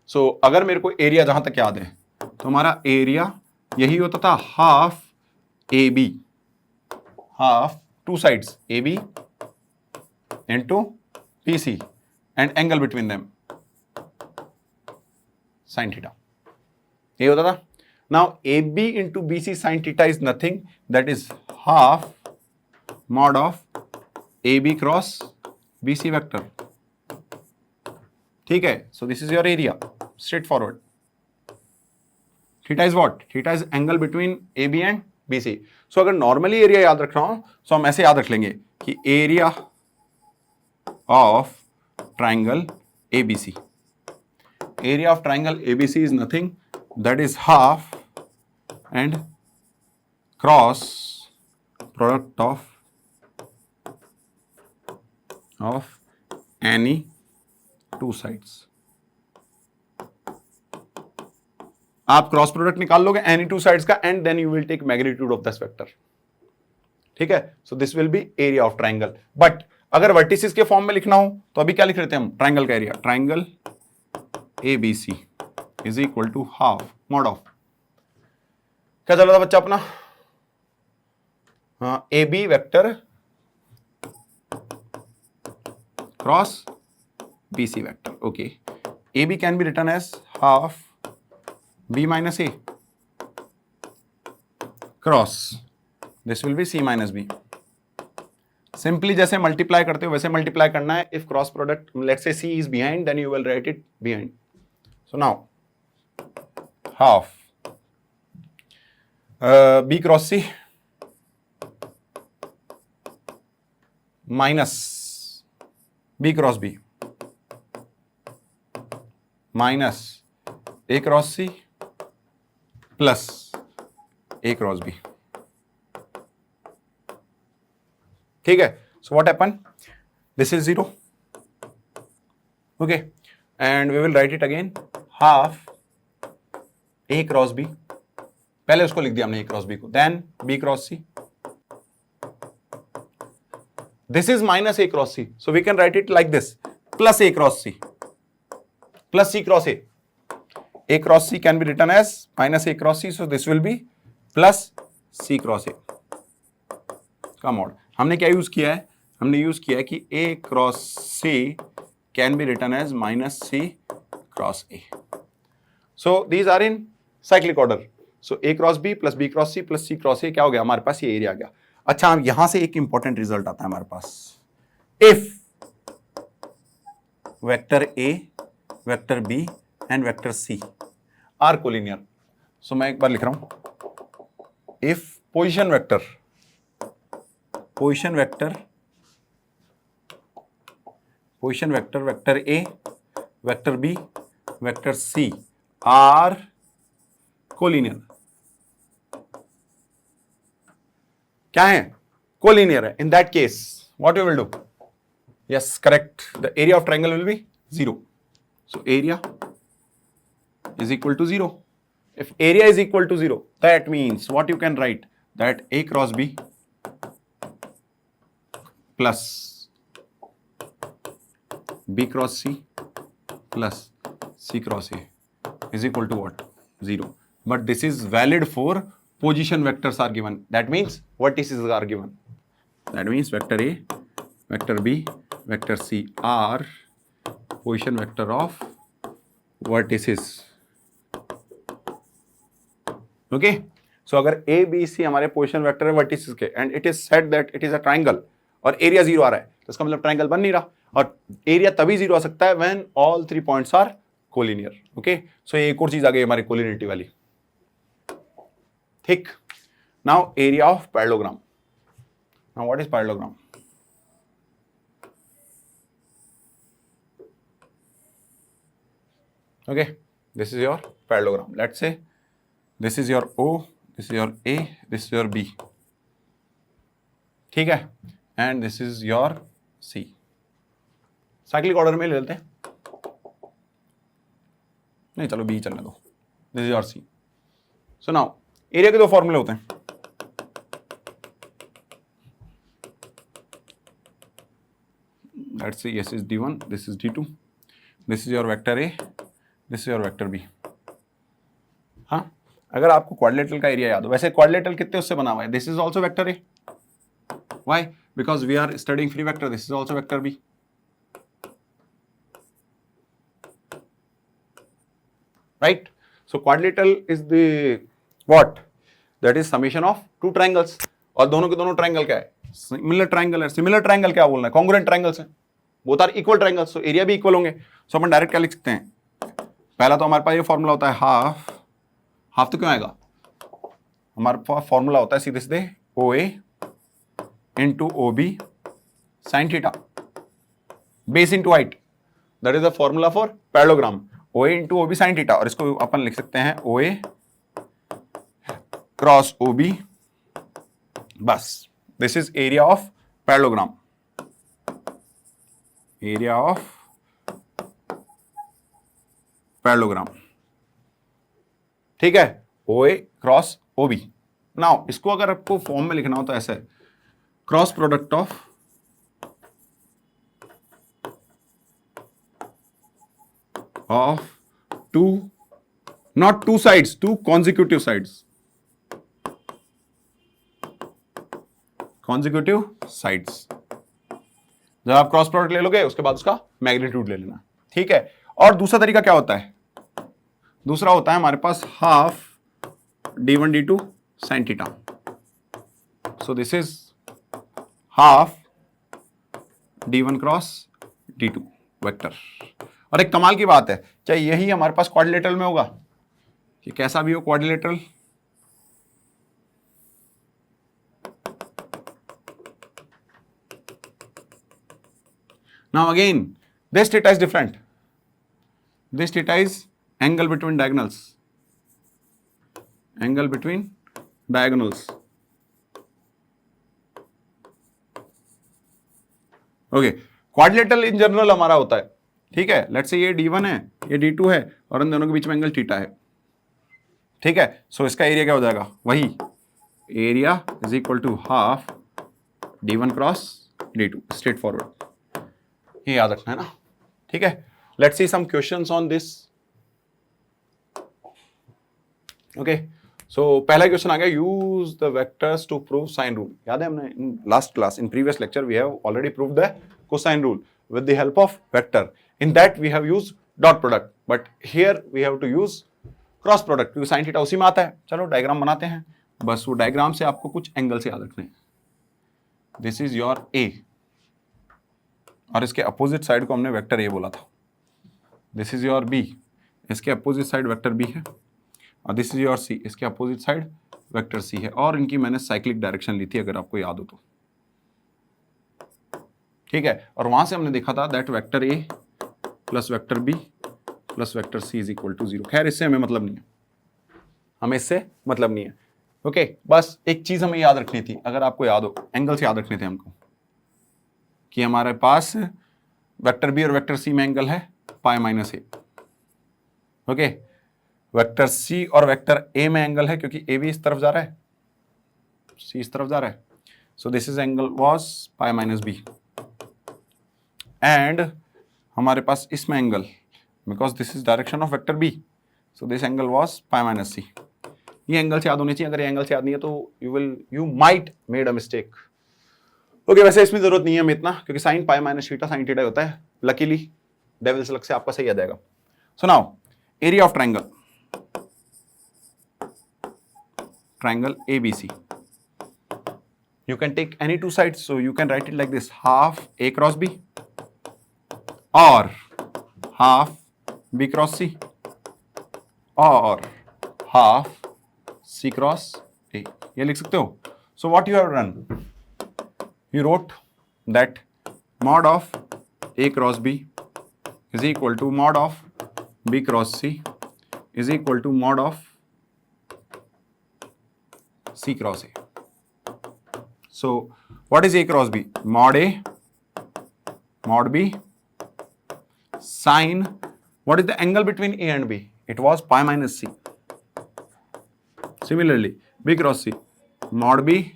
Speaker 1: सो अगर मेरे को एरिया जहां तक याद है तो हमारा एरिया यही होता था half A B, half two sides A B into B C and angle between them sine theta. ये होता था. Now A B into B C sine theta is nothing, that is half mod of A B cross B C vector. ठीक है, so this is your area, straightforward. Theta is what? Theta is angle between A B and B C. So अगर normally area याद रख रहा हूं तो हम ऐसे याद रख लेंगे कि area of triangle A B C, area of triangle ABC is nothing, that is half and cross product of any two sides. आप क्रॉस प्रोडक्ट निकाल लोगे एनी टू साइड्स का and then you will take magnitude of this vector. ठीक है, so this will be area of triangle. But अगर vertices के form में लिखना हो तो अभी क्या लिख रहे थे हम? ट्राइंगल का area, triangle ABC is equal to half mod of, क्या चल रहा था बच्चा अपना? हाँ, AB vector cross BC vector. Okay, AB can be written as half B minus A cross this will be C minus B. Simply जैसे multiply करते हो वैसे मल्टीप्लाई करना है. If cross product let's say C is behind, then you will write it behind. So now half B cross C minus B cross B minus A cross C plus A cross B. ठीक है, so what happened? This is 0. Okay, and we will write it again, half A cross B, पहले उसको लिख दिया हमने A cross B को, then B cross C. This is minus A cross C, so we can write it like this, plus A cross C, plus C cross A. A cross C can be written as minus A cross C, so this will be plus C cross A का mod. हमने क्या use किया है? हमने use किया है कि A cross C can be written as minus C cross A. So these are in cyclic order. So A cross B plus B cross C plus C cross A क्या हो गया? हमारे पास ये एरिया आ गया. अच्छा, हम यहां से एक इंपॉर्टेंट रिजल्ट आता है हमारे पास. If vector A, vector B and vector C are collinear. So मैं एक बार लिख रहा हूं, if position vector vector A, vector B, vector C are collinear. क्या है? कोलिनियर है. In that case what you will do? Yes, correct, the area of triangle will be 0. So area is equal to 0. If area is equal to 0, that means what you can write, that A cross B plus B cross C plus C cross A is equal to what? 0. But this is valid for position vectors are given. That means vertices are given. That means vector A, vector B, vector C are position vector of vertices. Okay, so अगर A B C हमारे position vector है vertices के and it is said that it is a triangle और area 0 आ रहा है, तो इसका मतलब ट्राइंगल बन नहीं रहा, और एरिया तभी 0 आ सकता है when all 3 points are collinear. Okay, so ये एक और चीज आ गई हमारी कोलिनियरिटी वाली। ठीक, now area of parallelogram. Now what is parallelogram? Okay, this is your parallelogram. Let's say this is your O, this is your A, this is your B. ठीक है, and this is your C. Cyclic order में ले लेते हैं, नहीं चलो B चलने दो। This is your C. So now area के दो फॉर्मूले होते हैं। Let's say this is D1, this is D2, this is your vector A, this is your vector B. हाँ, अगर आपको क्वाड्रिलेटरल का एरिया याद हो, वैसे क्वाड्रिलेटरल कितने उससे बना हुआ है, this is also vector A, why? Because we are studying free vector, this is also vector B, right? So quadrilateral is the what? That is summation of two triangles, और दोनों के दोनों ट्राइंगल क्या है? सिमिलर ट्राइंगल है। Similar triangle क्या बोलना है? कॉन्ग्रुएंट ट्राइंगल्स हैं, both are equal triangles, so area भी इक्वल होंगे। सो अपन डायरेक्ट क्या लिख सकते हैं? पहला तो हमारे पास ये फॉर्मूला होता है हाफ, हाफ तो क्यों आएगा? हमारे पास फॉर्मूला होता है सीधे सीधे O A into O B sine theta base into height, that is the formula for parallelogram, O A into O B sine theta, और इसको अपन लिख सकते हैं O A cross O B, बस। This is area of parallelogram, area of parallelogram. ठीक है, O A cross O B. Now इसको अगर आपको फॉर्म में लिखना हो तो ऐसे, cross product of two, not two sides, two consecutive sides, consecutive sides. जब आप क्रॉस प्रोडक्ट ले लोगे उसके बाद उसका मैग्नीट्यूड ले लेना। ठीक है, और दूसरा तरीका क्या होता है? दूसरा होता है हमारे पास half d1 d2 sine theta, so this is half d1 cross d2 vector. और एक कमाल की बात है, चाहे यही हमारे पास क्वाड्रिलेटरल में होगा, कि कैसा भी हो quadrilateral, now again this theta is different, this theta is angle between diagonals, angle between diagonals। Okay, quadrilateral in general हमारा होता है, ठीक है, लेट्स से ये d1 है, ये d2 है, और इन दोनों के बीच में एंगल थीटा है। ठीक है, सो इसका एरिया क्या हो जाएगा? वही area is equal to half d1 cross d2, straight forward, ये याद रखना है ना। ठीक है, let's see some questions on this। okay, so पहला क्वेश्चन आ गया, use the vectors to prove sine rule। याद है हमने in last class, in previous lecture we have already proved the cosine rule with the help of vector, in that we have used dot product, but here we have to use cross product क्योंकि sin theta उसी में आता है। चलो diagram बनाते हैं, बस वो डायग्राम से आपको कुछ एंगल से याद रखने हैं। दिस इज योर A, और इसके अपोजिट साइड को हमने वेक्टर A बोला था। दिस इज योर B, इसके अपोजिट साइड वेक्टर B है, और दिस इज योर C, इसके अपोजिट साइड वेक्टर C है, और इनकी मैंने साइक्लिक डायरेक्शन ली थी अगर आपको याद हो तो। ठीक है, और वहां से हमने देखा था that vector A plus vector B plus vector C is equal to 0। खैर इससे हमें मतलब नहीं है, हमें इससे मतलब नहीं है। ओके, बस एक चीज हमें याद रखनी थी, अगर आपको याद हो, एंगल्स याद रखने थे हमको, कि हमारे पास वेक्टर B और वेक्टर C में एंगल है पाई माइनस ए। ओके, वेक्टर C और वेक्टर A में एंगल है क्योंकि A भी इस तरफ जा रहा है, C इस तरफ जा रहा है, so this is angle was pi minus B, and हमारे पास इसमें angle, because this is direction of vector B, so this angle was pi minus C. ये एंगल से याद होने चाहिए, अगर ये एंगल से याद नहीं है तो you might made a mistake. Okay, वैसे इसमें जरूरत नहीं है हमें इतना, क्योंकि sine pi minus theta sine theta होता है। लकीली डेविल्स लक से आपका सही आ जाएगा। So now area of triangle ABC. You can take any two sides, so you can write it like this: half A cross B or half B cross C or half C cross A. ये लिख सकते हो. So what you have done? You wrote that mod of A cross B is equal to mod of B cross C is equal to mod of C cross A. So what is A cross B? Mod A, mod B, sine. What is the angle between A and B? It was pi minus C. Similarly, B cross C, mod B,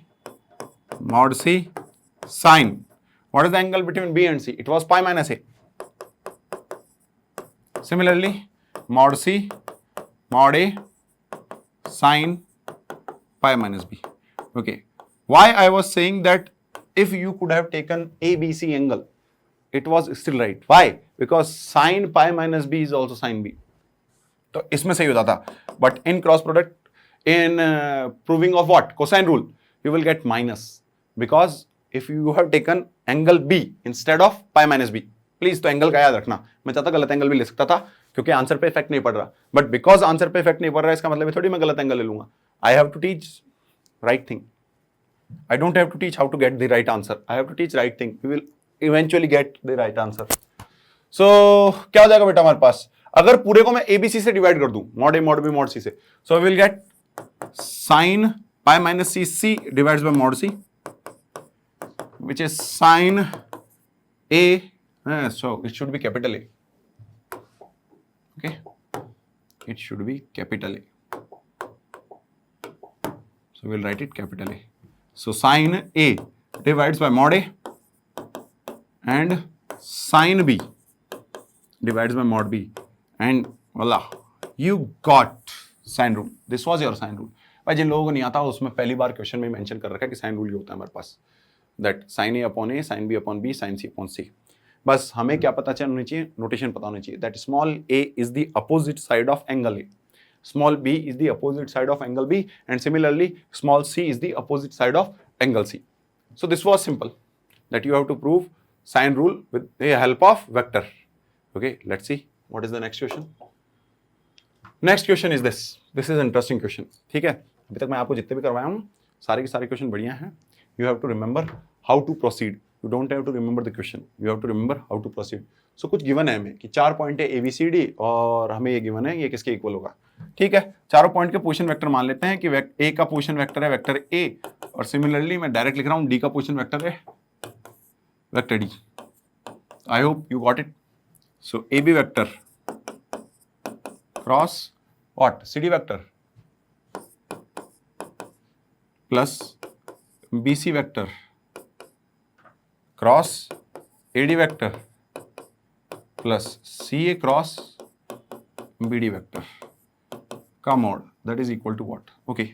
Speaker 1: mod C, sine. What is the angle between B and C? It was pi minus A. Similarly, mod C, mod A, sine pi minus B. Okay. Why I was saying that if you could have taken ABC angle, it was still right. Why? Because sine pi minus B is also sine B. तो इसमें सही होता था. But in cross product, in proving of what? Cosine rule, you will get minus. Because if you have taken angle B instead of pi minus B, please तो angle का याद रखना. मैं चाहता गलत एंगल भी ले सकता था क्योंकि आंसर पे इफेक्ट नहीं पड़ रहा. बट बिकॉज आंसर पे इफेक्ट नहीं पड़ रहा, इसका मतलब थोड़ी मैं गलत एंगल ले लूंगा. I have to teach right thing. I don't have to teach how to get the right answer. I have to teach right thing. We will eventually get the right answer. So क्या हो जाएगा बेटा हमारे पास? अगर पूरे को मैं ABC से डिवाइड कर दूं, mod A, mod B, mod C से, so we will get sin pi minus C divides by mod C, which is sin A. So it should be capital A. Okay, it should be capital A. So we'll write it capital A. So sin A divides by mod A and sin B divides by mod B, and voila, you got sine rule. This was your sine rule. भाई जिन लोगों को नहीं आता उसमें पहली बार question में mention कर रखा है कि साइन रूल ये होता है हमारे पास, that sin A upon A, sin B upon B, sin C upon C. बस हमें क्या पता चलना होनी चाहिए, नोटेशन पता होनी चाहिए, that small a is the opposite side of angle A. Small b is the opposite side of angle B, and similarly small c is the opposite side of angle C. So this was simple, that you have to prove sine rule with the help of vector. Okay, let's see what is the next question. Next question is this. This is an interesting question. ठीक है, अभी तक मैं आपको जितने भी करवाया हूँ सारे के सारे क्वेश्चन बढ़िया हैं. You have to remember how to proceed. You don't have to remember the question. You have to remember how to proceed. So कुछ गिवन है हमें कि 4 पॉइंट है ABCD और हमें ये गिवन है ये किसके इक्वल होगा. ठीक है, चारों पॉइंट के पोजीशन वेक्टर मान लेते हैं कि A का पोजीशन वेक्टर है वेक्टर A, और सिमिलरली मैं डायरेक्ट लिख रहा हूँ D का पोजीशन वेक्टर है vector D. I hope you got it. So AB vector cross what CD vector plus BC vector cross AD vector plus CA cross BD vector का mod, that is equal to what? Okay,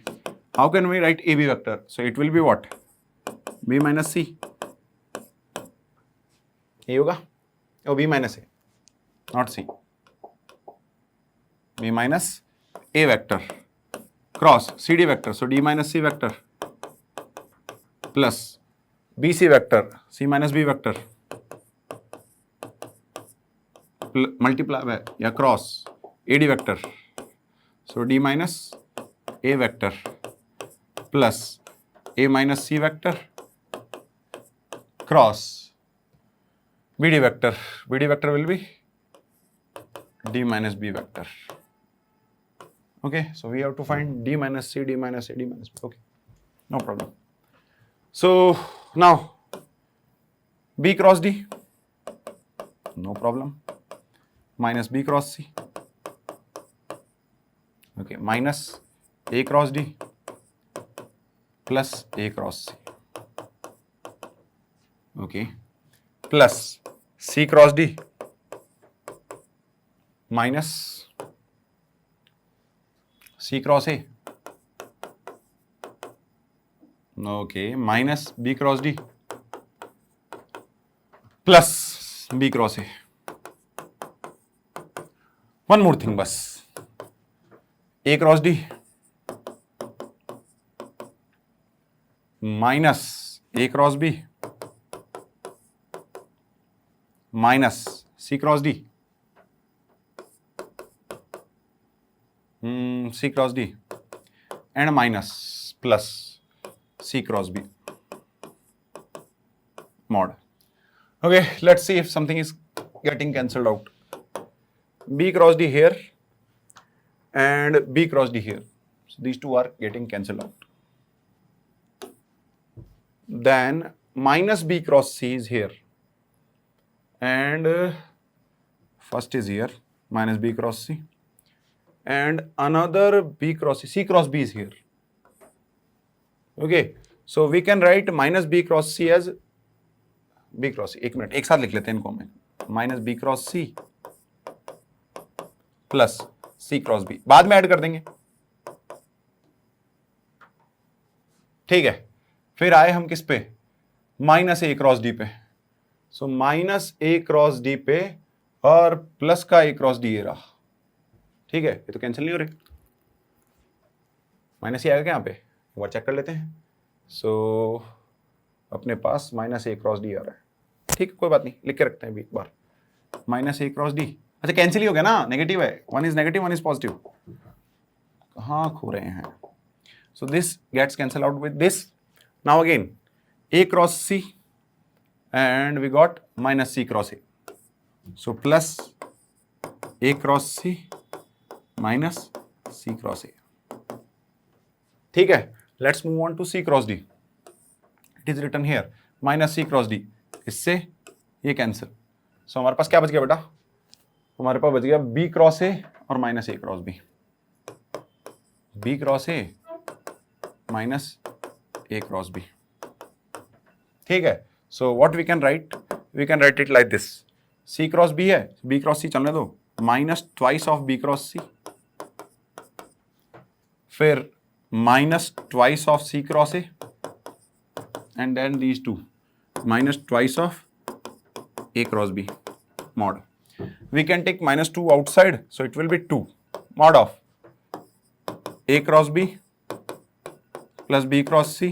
Speaker 1: how can we write AB vector? So it will be what? B minus C. ये होगा? Oh, B minus A, not C. B minus A vector cross CD vector. So D minus C vector plus BC vector, C minus B vector multiply by या cross AD vector. So D minus A vector plus A minus C vector cross BD vector. BD vector will be D minus B vector. Okay, so we have to find D minus C, D minus A, D minus B. Okay, no problem. So now B cross D, no problem, minus B cross C. Okay, minus A cross D plus A cross C. Okay, plus C cross D minus C cross A. Okay, minus B cross D plus B cross A. One more thing बस, A cross D minus A cross B minus C cross D C cross D and minus plus C cross B mod. Okay, let's see if something is getting cancelled out. B cross D here and B cross D here. So these two are getting cancelled out. Then minus B cross C is here and first is here minus B cross C and another B cross C cross B is here. Okay, so we can write minus B cross C as B cross C, एक minute एक साथ लिख लेते हैं इनको में, minus B cross C plus C cross B, बाद में ऐड कर देंगे, ठीक है। फिर आए हम किस पे, माइनस ए क्रॉस डी पे, so minus A cross D पे और प्लस का ए क्रॉस डी ये रहा, ठीक है। ये तो कैंसिल नहीं हो रही, माइनस ही आएगा क्या यहाँ पे, एक बार चेक कर लेते हैं। सो अपने पास माइनस ए क्रॉस डी आ रहा है, ठीक, कोई बात नहीं, लिख के रखते हैं अभी एक बार, माइनस ए क्रॉस डी, अच्छा कैंसिल ही हो गया ना, नेगेटिव है, one is negative one is positive, कहाँ खो रहे हैं। So this gets cancel out with this, now again A cross C and we got minus C cross A, so plus A cross C minus C cross A, ठीक है। Let's move on to C cross D, it is written here minus C cross D, इससे ये cancel, सो हमारे पास क्या बच गया बेटा, हमारे पास बच गया बी क्रॉस ए और minus A cross B, B cross A minus A cross B, ठीक है। So what we can write it like this, C cross B है, बी क्रॉस सी चलने दो, minus twice of B cross C, फिर minus twice of C cross A and then these two minus twice of a cross b mod. We can take minus 2 outside, so it will be 2 mod of a cross b plus b cross c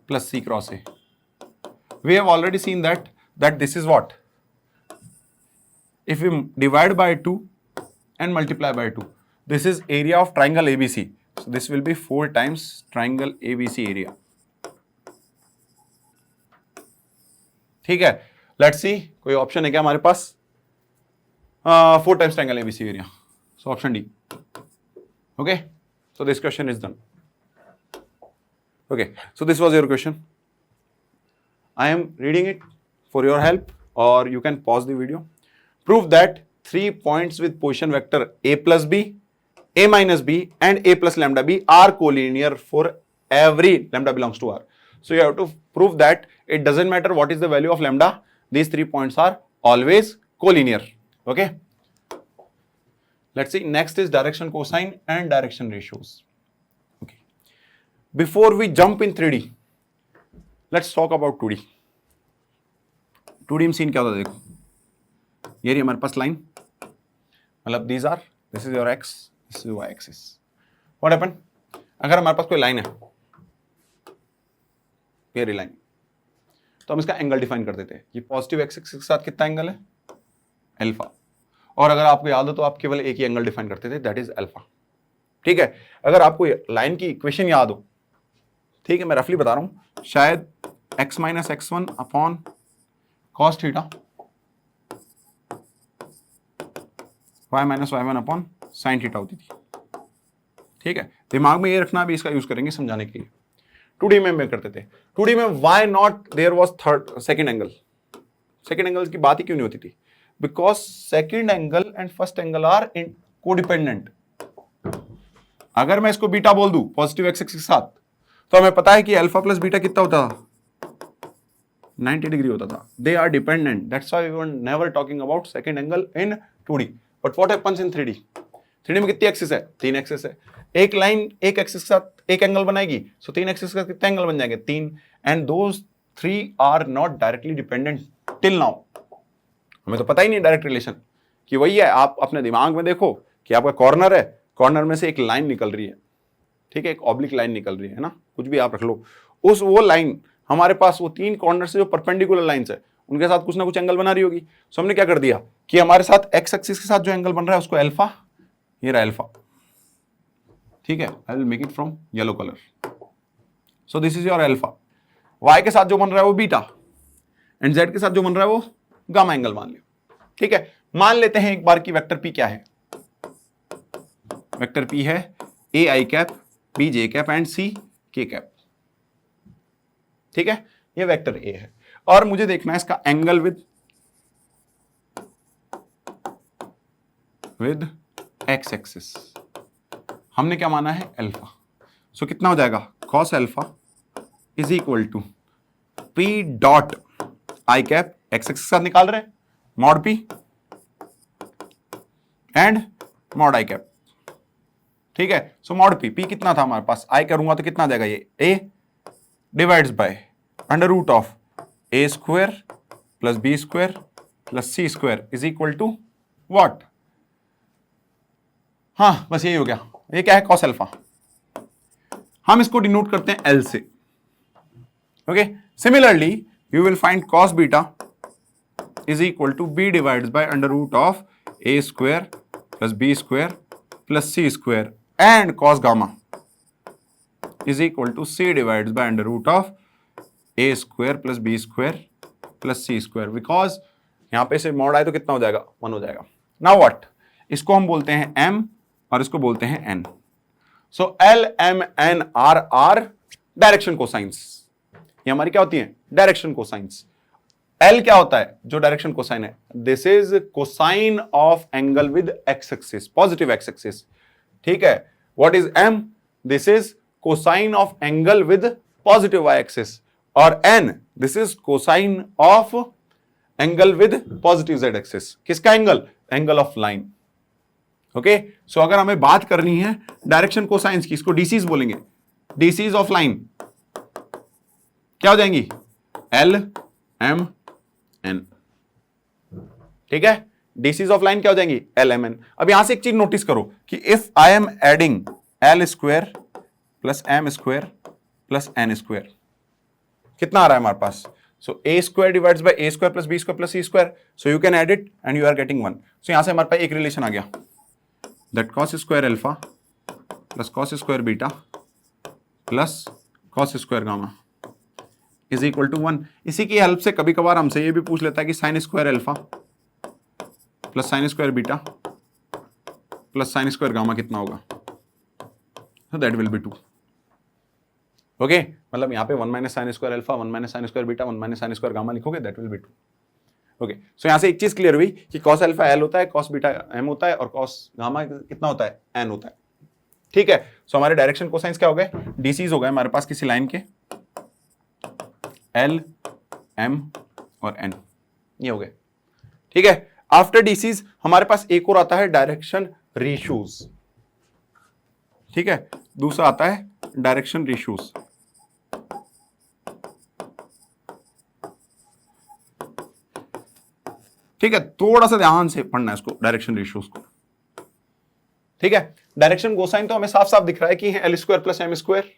Speaker 1: plus c cross a. We have already seen that this is what, if we divide by 2 and multiply by 2, this is area of triangle ABC, so this will be 4 times triangle ABC area, ठीक है। Let's see कोई option है क्या हमारे पास, 4 times triangle ABC area, so option D, okay. So this question is done, okay. So this was your question, I am reading it for your help और you can pause the video. Prove that 3 points with position vector a plus B, a minus B and a plus lambda B are collinear for every lambda belongs to R. So you have to prove that it doesn't matter what is the value of lambda, these 3 points are always collinear, okay. Let's see, next is direction cosine and direction ratios, okay. Before we jump in 3D, let's talk about 2D. 2D में scene क्या होता है, देखो ये रही हमारे पास line, मतलब this is your x, this is y axis. What happened, अगर हमारे पास कोई लाइन है, ये लाइन, तो हम इसका एंगल डिफाइन कर देते हैं, ये पॉजिटिव एक्स एक्सिस के साथ कितना एंगल है, अल्फा, और अगर आपको याद हो तो आप केवल एक ही एंगल डिफाइन करते थे, दैट इज अल्फा, ठीक है। अगर आपको लाइन की इक्वेशन याद हो, ठीक है, मैं रफली बता रहा हूं, शायद x minus x one upon cos theta, y minus y one upon sine theta होती थी, ठीक है। दिमाग में ये रखना, भी इसका यूज करेंगे समझाने के लिए। 2D में हम करते थे, 2D में why not there was second angle, second angle की बात ही क्यों नहीं होती थी, because second angle and first angle are in codependent. अगर मैं इसको बीटा बोल दूं पॉजिटिव एक्स एक्सिस के साथ, तो हमें पता है कि अल्फा प्लस बीटा कितना होता था, 90 डिग्री होता था, they are dependent, that's why we were never talking about second angle in 2D, but what happens in 3D, 3D में कितनी एक्सिस है, 3 एक्सिस है, एक लाइन एक एक्सिस के साथ एक एंगल बनाएगी, सो 3 एक्सिस का कितने एंगल बन जाएंगे, 3, and those 3 are not directly dependent till now. हमें तो पता ही नहीं डायरेक्ट रिलेशन कि वही है, आप अपने दिमाग में देखो कि आपका कॉर्नर है कॉर्नर में से एक लाइन निकल रही है, ठीक है, एक ऑब्लिक लाइन निकल रही है ना, कुछ भी आप रख लो, उस वो लाइन हमारे पास वो 3 कॉर्नर से जो परपेंडिकुलर लाइंस है उनके साथ कुछ ना कुछ एंगल बना रही होगी। सो हमने क्या कर दिया कि हमारे साथ एक्स एक्सिस के साथ जो एंगल बन रहा है उसको अल्फा, ये रहा अल्फा, ठीक है, I will make it from yellow colour. So this is your alpha. Y के साथ जो बन रहा है वो बीटा, एंड जेड के साथ जो बन रहा है वो गामा एंगल मान लियो, ठीक है। मान लेते हैं एक बार की वेक्टर पी क्या है, वेक्टर पी है A I cap, B J cap and C K cap, ठीक है, ये वेक्टर ए है। और मुझे देखना है इसका एंगल विद एक्स एक्सिस, हमने क्या माना है अल्फा। सो कितना हो जाएगा, cos alpha is equal to p dot i cap, x axis के साथ निकाल रहे हैं, mod p and mod i cap, ठीक है। सो मॉड पी, पी कितना था हमारे पास, आई करूंगा तो कितना आ जाएगा, ये A divides by under root of A square plus B square plus C square is equal to what, हाँ बस यही हो गया। ये क्या है, कॉस अल्फा, हम इसको डिनोट करते हैं एल से, okay. Similarly you will find cos beta is equal to B divides by under root of A square plus B square plus C square and cos gamma is equal to C divides by under root of A square plus B square plus C square, because यहां पे से mod आए तो कितना हो जाएगा, 1 हो जाएगा। नाउ व्हाट, इसको हम बोलते हैं m और इसको बोलते हैं n। So L M N are are direction cosines, ये हमारी क्या होती है, डायरेक्शन कोसाइंस। L क्या होता है, जो डायरेक्शन कोसाइन है, this is cosine of angle with X axis, positive X axis, ठीक है। What is m, this is cosine of angle with positive Y axis, और n this is cosine of angle with positive Z axis. किसका angle, angle of line, okay. So अगर हमें बात करनी है direction cosines की, इसको डीसीज बोलेंगे, डीसीज ऑफ लाइन क्या हो जाएंगी, एल एम एन, ठीक है। डीसीज ऑफ लाइन क्या हो जाएंगी, एल एम एन। अब यहां से एक चीज नोटिस करो कि if I am adding L square plus M square plus N square, कितना आ रहा है हमारे पास, so A square divides by A square plus B square plus C square, so you can add it and you are getting 1। सो यहां से हमारे पास एक रिलेशन आ गया, that cos square alpha plus cos square beta plus cos square gamma is equal to 1। इसी की हेल्प से कभी कभार हमसे ये भी पूछ लेता है कि sine square alpha plus sine square beta plus sine square gamma कितना होगा, so that will be 2, okay. मतलब यहाँ पे 1 minus sine square alpha, 1 minus sine square beta, 1 minus sine square gamma लिखोगे, दैट विल बी 2, ओके। सो यहाँ से एक चीज क्लियर हुई कि कॉस अल्फा एल होता है, कॉस बीटा एम होता है और कॉस गामा कितना होता है, एन होता है, ठीक है। सो हमारे डायरेक्शन कोसाइंस क्या हो गए, डीसीज हो गए हमारे पास किसी लाइन के, एल एम और एन, ये हो गए, ठीक है। आफ्टर डीसीज हमारे पास एक और आता है डायरेक्शन रेशियोज, ठीक है, दूसरा आता है डायरेक्शन रेशियोज। ठीक है, थोड़ा सा ध्यान से पढ़ना है इसको, डायरेक्शन रेशियोज को, ठीक है। डायरेक्शन कोसाइन तो हमें साफ साफ दिख रहा है कि L square plus M square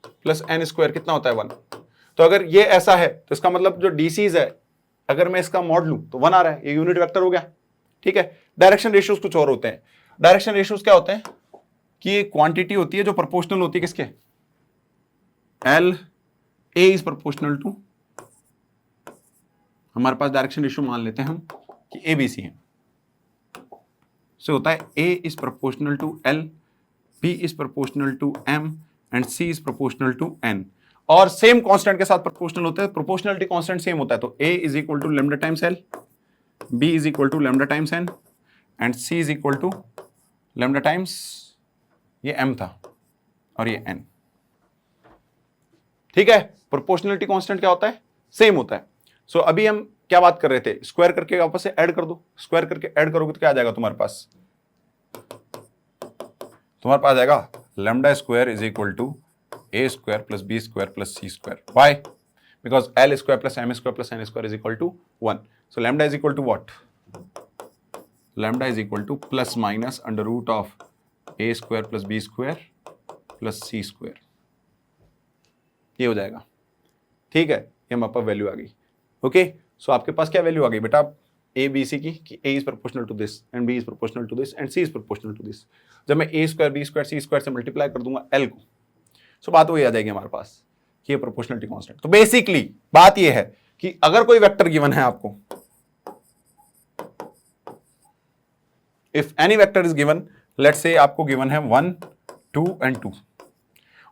Speaker 1: plus N square कितना होता है, 1। तो अगर ये ऐसा है तो इसका मतलब जो डीसीज है, अगर मैं इसका मॉड लूं तो 1 आ रहा है, ये यूनिट वेक्टर हो गया, ठीक है। डायरेक्शन रेशियोज कुछ और होते हैं। डायरेक्शन रेशियोज क्या होते हैं कि ये क्वांटिटी होती है जो प्रोपोर्शनल होती है किसके, L A is proportional to, हमारे पास डायरेक्शन रेशियो मान लेते हैं हम कि ए बी सी है, सो होता है A is proportional to L, B is proportional to M and C is proportional to N, और सेम कांस्टेंट के साथ प्रोपोर्शनल होते हैं, प्रोपोर्शनलिटी कांस्टेंट सेम होता है, तो A is equal to lambda times L, B is equal to lambda times N and C is equal to lambda times, ये M था और ये एन, ठीक है। प्रोपोर्शनलिटी कांस्टेंट क्या होता है, सेम होता है। सो अभी हम क्या बात कर रहे थे, स्क्वायर करके वापस से ऐड कर दो, स्क्वायर करके ऐड करोगे तो क्या आ जाएगा तुम्हारे पास, तुम्हारे पास आ जाएगा lambda square is equal to A square plus B square plus C square, why, because L square plus M square plus N square is equal to 1। So lambda is equal to what, lambda is equal to plus minus under root of A square plus B square plus C square, ये हो जाएगा। ठीक है, ये हमारे पास value आ गई। Okay, सो आपके पास क्या वैल्यू आ गई बेटा ए बी सी की, कि A is proportional to this and B is proportional to this and C is proportional to this. जब मैं A square B square C square से मल्टीप्लाई कर दूंगा एल को, सो बात वही आ जाएगी हमारे पास कि ये प्रोपोर्शनलिटी कांस्टेंट। तो बेसिकली बात ये है कि अगर कोई वेक्टर गिवन है आपको, if any vector is given, let's say आपको गिवन है 1 2 एंड 2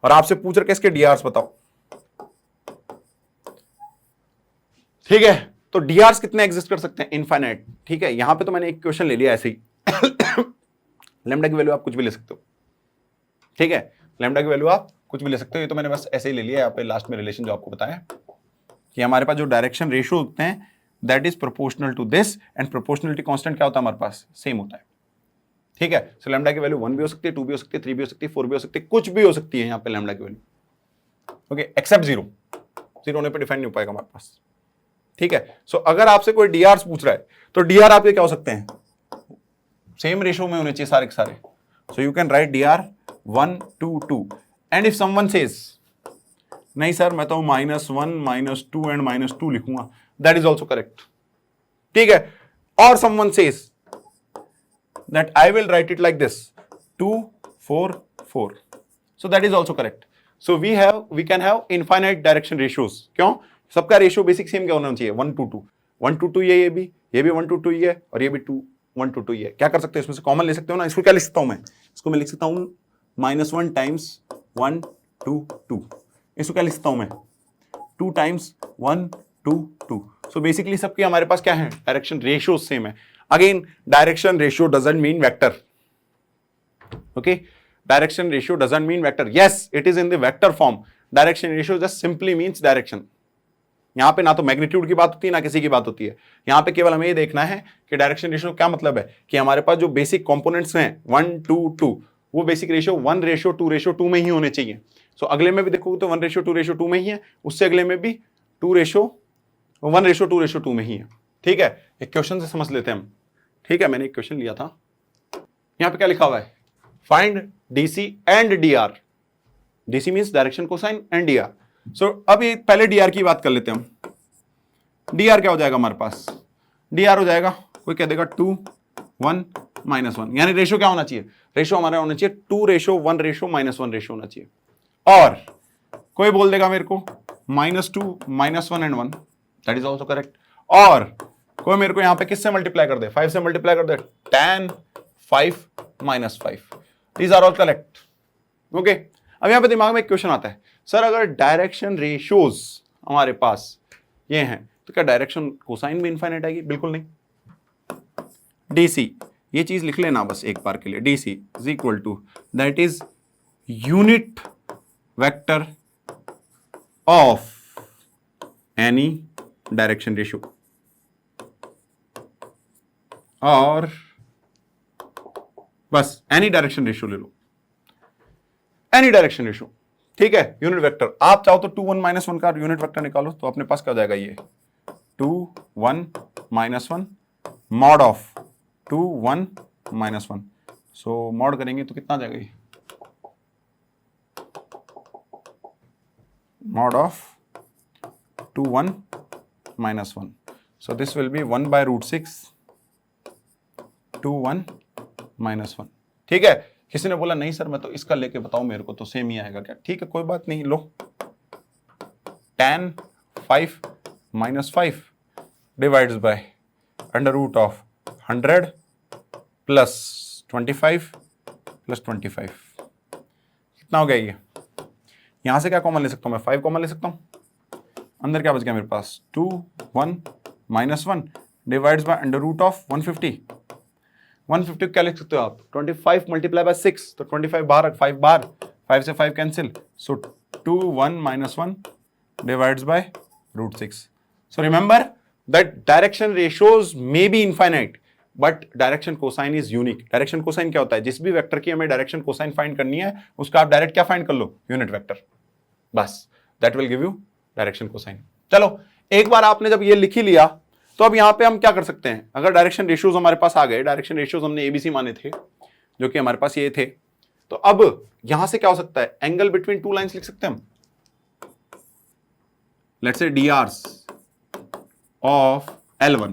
Speaker 1: और आपसे पूछ रखे इसके डीआरस बताओ। ठीक है, तो डीआरस कितने एग्जिस्ट कर सकते हैं? इनफाइनाइट। ठीक है, यहां पे तो मैंने एक क्वेश्चन ले लिया ऐसे ही लैम्डा की वैल्यू आप कुछ भी ले सकते हो। ठीक है, लैम्डा की वैल्यू आप कुछ भी ले सकते हो, ये तो मैंने बस ऐसे ही ले लिया यहाँ पे लास्ट में रिलेशन जो आपको बताया कि हमारे पास जो डायरेक्शन रेशियो होते हैं that is proportional to this and proportionality constant क्या होता है हमारे पास? सेम होता है। ठीक है, सो लैम्डा की वैल्यू 1 भी हो सकती है, 2 भी हो सकती है, 3 भी हो सकती है, 4 भी हो सकती है, कुछ भी हो सकती है यहाँ पे लैम्डा की वैल्यू। ओके, एक्सेप्ट 0, 0 होने पे डिफाइन नहीं हो पाएगा हमारे पास। ठीक है, सो अगर आपसे कोई डीआर पूछ रहा है तो डीआर आपके क्या हो सकते हैं? सेम रेशियो में होने चाहिए सारे के सारे। So you can write DR 1 2 2 and if someone says नहीं सर मैं तो -1 -2 एंड -2 लिखूंगा, दैट इज ऑल्सो करेक्ट। ठीक है, और someone says that I will write it like this 2 4 4, so that is also correct. So we can have infinite direction ratios। क्यों? सबका ratio basic same क्या होना चाहिए? 1 to 2 1 to 2 ये भी 1 to 2 ये और ये भी 1 to 2 ये। क्या कर सकते हो इसमें से? कॉमन ले सकते हो ना। इसको क्या लिख सकता हूं मैं? इसको मैं लिख सकता हूं -1 टाइम्स 1 2 2। इसको क्या लिख सकता हूं मैं? 2 टाइम्स 1 2 2। सो बेसिकली सबके हमारे पास क्या है? डायरेक्शन रेशियो सेम है। Again, direction ratio doesn't mean vector. Okay, direction ratio doesn't mean vector. Yes, it is in the vector form. Direction ratio just simply means direction. यहां पे ना तो magnitude की बात होती है ना किसी की बात होती है। यहां पे केवल हमें ये देखना है कि डायरेक्शन रेशियो क्या मतलब है कि हमारे पास जो बेसिक कंपोनेंट्स हैं 1 2 2 वो बेसिक रेशियो 1:2:2 में ही होने चाहिए। सो अगले में भी देखोगे तो 1:2:2 में ही है, उससे अगले में भी 1:2:2 में ही है। ठीक है, एक क्वेश्चन से समझ लेते हैं हम। ठीक है, मैंने एक क्वेश्चन लिया था, यहां पे क्या लिखा हुआ है? Find DC and DR. DC means direction cosine and DR. So अब ये पहले डीआर की बात कर लेते हैं हम। डीआर क्या हो जाएगा हमारे पास? डीआर हो जाएगा, कोई कह देगा 2 1 -1, यानी रेशियो क्या होना चाहिए? रेशियो हमारा होना चाहिए 2:1:-1 रेशियो होना चाहिए। और कोई बोल देगा मेरे को -2 -1 and 1, that is also correct. और कोई मेरे को यहां पे किससे मल्टीप्लाई कर दे? 5 से मल्टीप्लाई कर दे, tan 5 -5। These are all correct. Okay, अब यहां पे दिमाग में एक क्वेश्चन आता है, सर अगर डायरेक्शन रेशियोज हमारे पास ये हैं तो क्या डायरेक्शन कोसाइन भी इनफाइनाइट आएगी? बिल्कुल नहीं। डीसी, ये चीज लिख लेना बस एक बार के लिए। DC is equal to that is unit vector of any direction ratio, और बस एनी डायरेक्शन रेशियो ले लो, एनी डायरेक्शन रेशियो। ठीक है, यूनिट वेक्टर। आप चाहो तो 2 1 -1 का यूनिट वेक्टर निकालो तो अपने पास क्या हो जाएगा? ये 2 1 -1 मॉड ऑफ 2 1 -1। सो मॉड करेंगे तो कितना आ जाएगा? ये mod of 2 1 -1, so this will B 1/√6 2 1 -1। ठीक है, किसी ने बोला नहीं सर मैं तो इसका लेके बताओ मेरे को तो सेम ही आएगा क्या? ठीक है, कोई बात नहीं, लो tan 5 -5 divides bye √100 plus 25 plus 25, कितना हो गया ये? यहां से क्या कॉमन ले सकता हूं मैं? 5 कॉमन ले सकता हूं। अंदर क्या बच गया मेरे पास? 2 1 -1 डिवाइड्स बाय √150। 150 क्या लिख सकते हो आप? 25 मल्टीप्लाई बाय 6, तो 25 बाहर, 5 बाहर, 5 से 5 cancel, so 2 1 -1 divides by √6। So remember that direction ratios may be infinite but direction cosine is unique. Direction cosine क्या होता है? जिस भी वेक्टर की हमें डायरेक्शन कोसाइन फाइंड करनी है उसका आप डायरेक्ट क्या फाइंड कर लो? यूनिट वेक्टर, बस that will give you direction cosine. चलो, एक बार आपने जब ये लिख ही लिया तो अब यहां पे हम क्या कर सकते हैं, अगर डायरेक्शन रेशियोज हमारे पास आ गए, डायरेक्शन रेशियोज हमने एबीसी माने थे जो कि हमारे पास ये थे, तो अब यहां से क्या हो सकता है, एंगल बिटवीन टू लाइंस लिख सकते हैं हम। Let's say D R's of L1,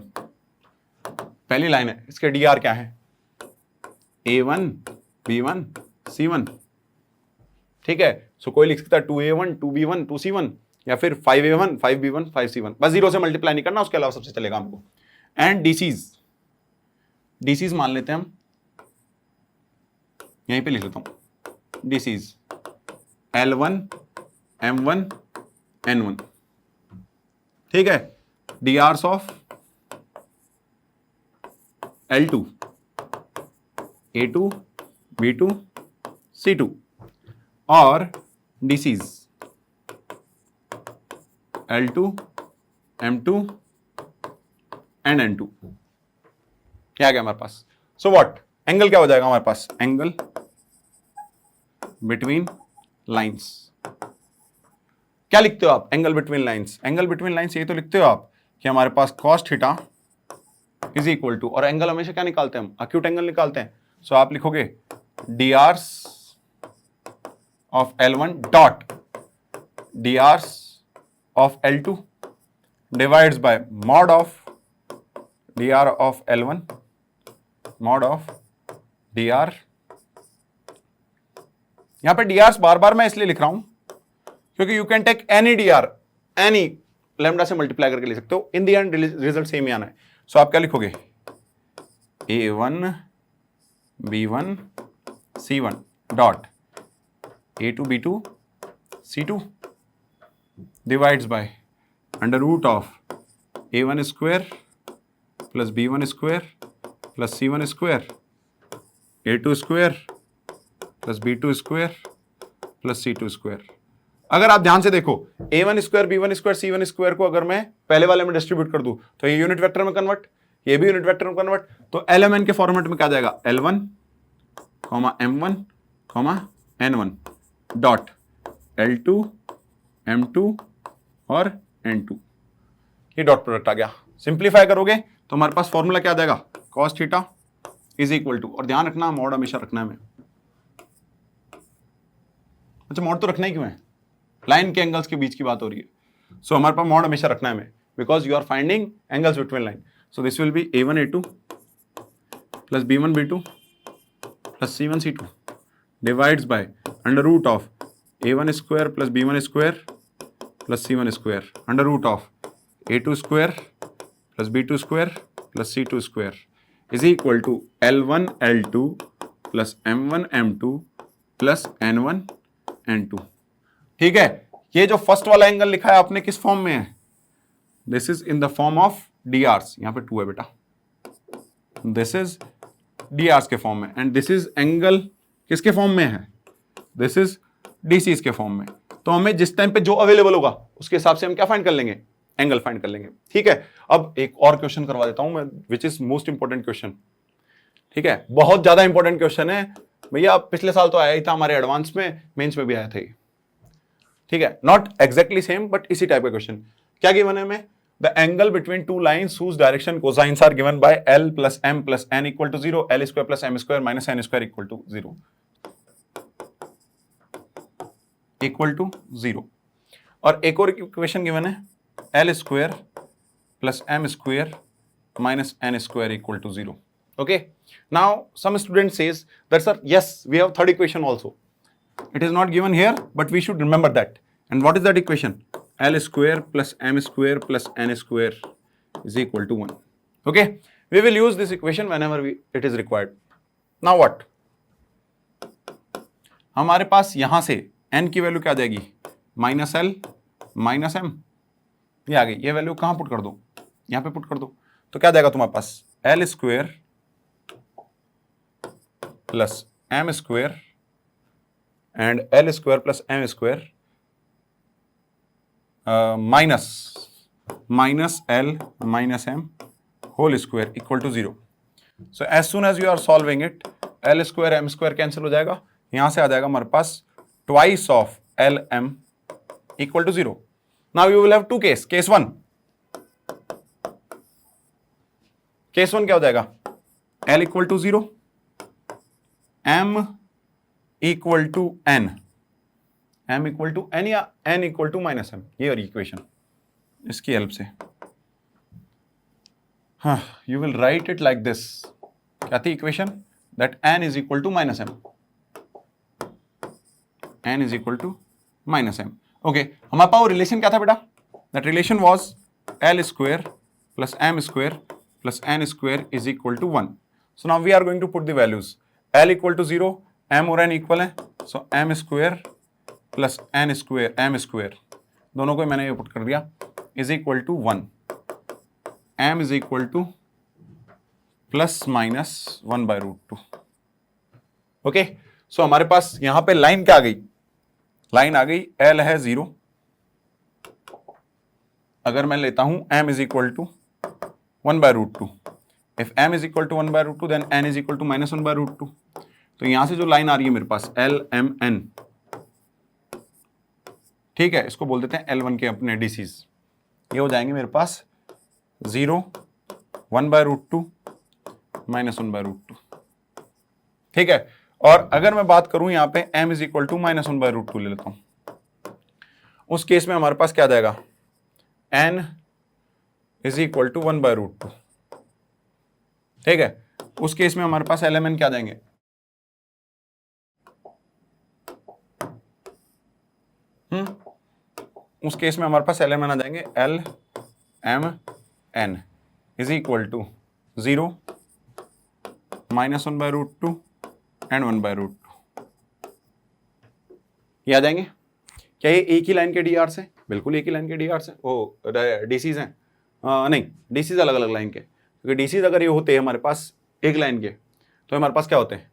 Speaker 1: पहली लाइन है, इसके डी आर क्या है, A1 B1 C1, ठीक है। सो कोई लिख सकता है 2A1 2B1 2C1 या फिर 5A1 5B1 5C1, बस जीरो से मल्टीप्लाई नहीं करना, उसके अलावा सबसे चलेगा हमको। एंड डीसीज मान लेते हैं हम, यहीं पे लिख लेता हूं, डीसीज L1 M1 N1, ठीक है। D R's of L2 A2 B2 C2 और DCs L2 M2 and N2, क्या गया हमारे पास। सो व्हाट, एंगल क्या हो जाएगा हमारे पास, एंगल बिटवीन लाइंस। क्या लिखते हो आप, angle between lines, angle between lines ये तो लिखते हो आप कि हमारे पास cos theta is equal to, और एंगल हमेशा क्या निकालते हैं हम, अक्यूट एंगल निकालते हैं। सो आप लिखोगे D R's of L1 dot D R's of L2 divides by mod of D R of L1 mod of D R. यहां पे डी आर्स बार बार मैं इसलिए लिख रहा हूं क्योंकि you can take any D R, any lambda से multiply करके लिख सकते हो, in the end result same ही आना है। सो आप क्या लिखोगे, A1 B1 C1 dot A2 B2 C2 divides by under root of A1 square plus B1 square plus C1 square A2 square plus B2 square plus C2 square. अगर आप ध्यान से देखो, A1 square B1 square C1 square को अगर मैं पहले वाले में डिस्ट्रीब्यूट कर दूं तो ये यूनिट वेक्टर में कन्वर्ट, ये भी यूनिट वेक्टर में कन्वर्ट, तो LMN के फॉर्मेट में क्या जाएगा, L1 M1 N1 dot L2 M2 और N2, ये डॉट प्रोडक्ट आ गया। सिंप्लीफाई करोगे तो हमारे पास फॉर्मूला क्या आ जाएगा, cos theta is equal to, और ध्यान रखना मॉड हमेशा रखना है हमें, अच्छा मॉड तो रखना ही क्यों है, लाइन के एंगल्स के बीच की बात हो रही है। सो हमारे पास मॉड हमेशा रखना है हमें, because you are finding angles between line. So this will be A1 A2 plus B1 B2 plus C1 C2 divides by under root of A1 square plus B1 square plus C1 square under root of A2 square plus B2 square plus C2 square is equal to L1 L2 plus M1 M2 plus N1 N2, ठीक है। ये जो first वाला angle लिखा है आपने किस form में है, this is in the form of D R's, यहां पे 2 है बेटा, दिस इज डी आर्स के फॉर्म में, एंड दिस इज एंगल किसके फॉर्म में है, दिस इज डीसीज के फॉर्म में। तो हमें जिस टाइम पे जो अवेलेबल होगा उसके हिसाब से हम क्या फाइंड कर लेंगे, एंगल फाइंड कर लेंगे, ठीक है। अब एक और क्वेश्चन करवा देता हूं मैं, which is most important question, ठीक है, बहुत ज्यादा इंपॉर्टेंट क्वेश्चन है भैया, पिछले साल तो आया ही था हमारे एडवांस में, मेंस में भी आया था, ठीक है, नॉट एग्जैक्टली सेम बट इसी टाइप का क्वेश्चन। क्या गिवन है हमें, the angle between two lines whose direction cosines are given by L plus M plus N equal to 0, L square plus M square minus N square equal to 0, equal to 0। और एक और equation given है L square plus M square minus N square equal to 0। Okay, now some student says that sir, yes, we have third equation also. It is not given here, but we should remember that. And what is that equation? L square plus M square plus N square is equal to 1. Okay, we will use this equation whenever it is required. Now what? हमारे पास यहां से N की value क्या आ जाएगी, minus L minus M, ये आ गई, ये वैल्यू कहां पुट कर दो, यहां पे पुट कर दो, तो क्या जाएगा तुम्हारे पास, L square plus M square and L square plus M square minus L minus M whole square equal to 0। So as soon as you are solving it, L square M square cancel हो जाएगा, यहां से आ जाएगा हमारे पास twice of L M equal to 0। Now you will have two case, case 1, case 1 क्या हो जाएगा, L equal to 0, M equal to N, M equal to N या N equal to minus M, ये और इक्वेशन इसकी help से। हाँ, you will write it like this, क्या थी equation, that N is equal to minus M, N is equal to minus M। Okay, हमारे पास रिलेशन क्या था बेटा, that relation was L square plus M square plus N square is equal to 1। So now we are going to put the values, L equal to 0, M और N equal है, so M square plus N square, M square दोनों को मैंने ये put कर दिया, is equal to 1, M is equal to plus minus 1 by root 2। Okay, so हमारे पास यहां पे लाइन क्या आ गई, लाइन आ गई L है 0, अगर मैं लेता हूं M is equal to 1 by root 2, if M is equal to 1 by root 2 then N is equal to minus 1 by root 2। तो यहां से जो लाइन आ रही है मेरे पास L M N, ठीक है, इसको बोल देते हैं L1 के अपने डीसीज, ये हो जाएंगे मेरे पास 0, 1 by root 2 minus 1 by root 2, ठीक है। और अगर मैं बात करूं यहां पे M is equal to minus 1 by root 2 ले लेता हूं, उस केस में हमारे पास क्या आ जाएगा, N is equal to 1 by root 2, ठीक है। उस केस में हमारे पास LMN क्या जाएंगे, उस केस में हमारे पास LMN आ जाएंगे L M N is equal to 0, minus 1 by root 2 and 1 by root 2, ये आ जाएंगे। क्या ये एक ही लाइन के डीआर से, बिल्कुल एक ही लाइन के डीआर से, वो डीसीज हैं, नहीं डीसीज अलग अलग लाइन के, क्योंकि डीसीज अगर ये होते हैं हमारे पास एक लाइन के तो हमारे पास क्या होते हैं,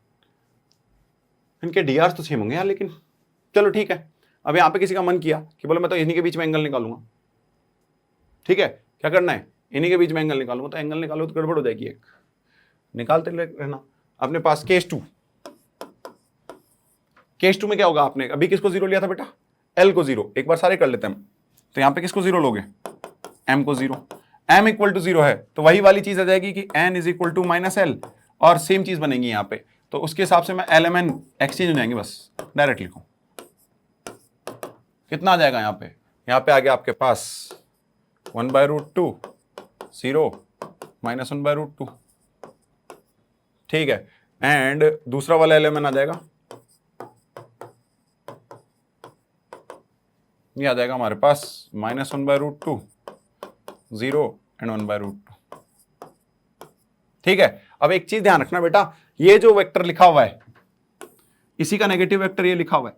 Speaker 1: इनके डीआर तो सेम होंगे यार, लेकिन चलो ठीक है। अब यहाँ पे किसी का मन किया कि बोले मैं तो इन्हीं के बीच में एंगल निकालूंगा, ठीक है, क्या करना है, इन्हीं के बीच में एंगल निकालूंगा, तो एंगल निकालो तो गड़बड़ हो जाएगी, एक निकालते रहना। अपने पास केस 2, केस 2 में क्या होगा, आपने अभी किसको 0 लिया था बेटा, L को 0, एक बार सारे कर लेते हैं हम, तो यहाँ पे किसको 0 लोगे, M को 0, M इक्वल टू 0 है तो वही वाली चीज आ जाएगी कि N is equal to minus L, और सेम चीज बनेगी यहाँ पे, तो उसके हिसाब से मैं LMN एक्सचेंज हो जाएंगे, बस डायरेक्ट लिखो, कितना आ जाएगा यहाँ पे आ गया आपके पास 1 by root 2, 0 minus 1 by root 2, ठीक है। एंड दूसरा वाला LMN आ जाएगा, ये आ जाएगा हमारे पास minus 1 by root 2, 0 and 1 by root 2, ठीक है। अब एक चीज ध्यान रखना बेटा, ये जो वेक्टर लिखा हुआ है इसी का नेगेटिव वेक्टर ये लिखा हुआ है,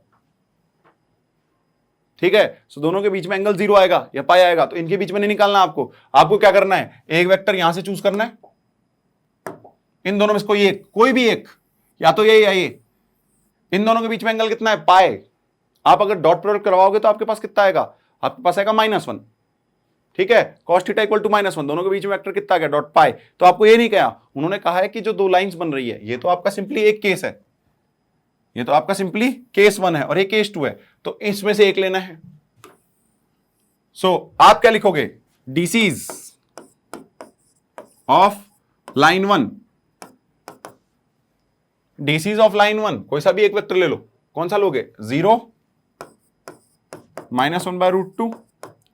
Speaker 1: ठीक है। सो दोनों के बीच में एंगल 0 आएगा या पाई आएगा, तो इनके बीच में नहीं निकालना आपको, आपको क्या करना है, एक वेक्टर यहां से चूज करना है, इन दोनों में से कोई एक, कोई भी एक, या तो ये या ये, इन दोनों के बीच में एंगल कितना है, पाई। आप अगर डॉट प्रोडक्ट करवाओगे तो आपके पास कितना आएगा, आपके पास आएगा -1, ठीक है, cos थीटा इक्वल टू -1, दोनों के बीच में वेक्टर कितना आ गया, डॉट पाई। तो आपको ये नहीं कहा, उन्होंने कहा है कि जो दो लाइंस बन रही है, ये तो आपका सिंपली एक केस है, ये तो आपका सिंपली केस 1 है और ये केस 2 है, तो इसमें से एक लेना है। सो आप क्या लिखोगे, DCs of line 1, DCs of line 1 कोई सा भी एक वेक्टर ले लो, कौन सा लोगे, 0 minus 1 by root 2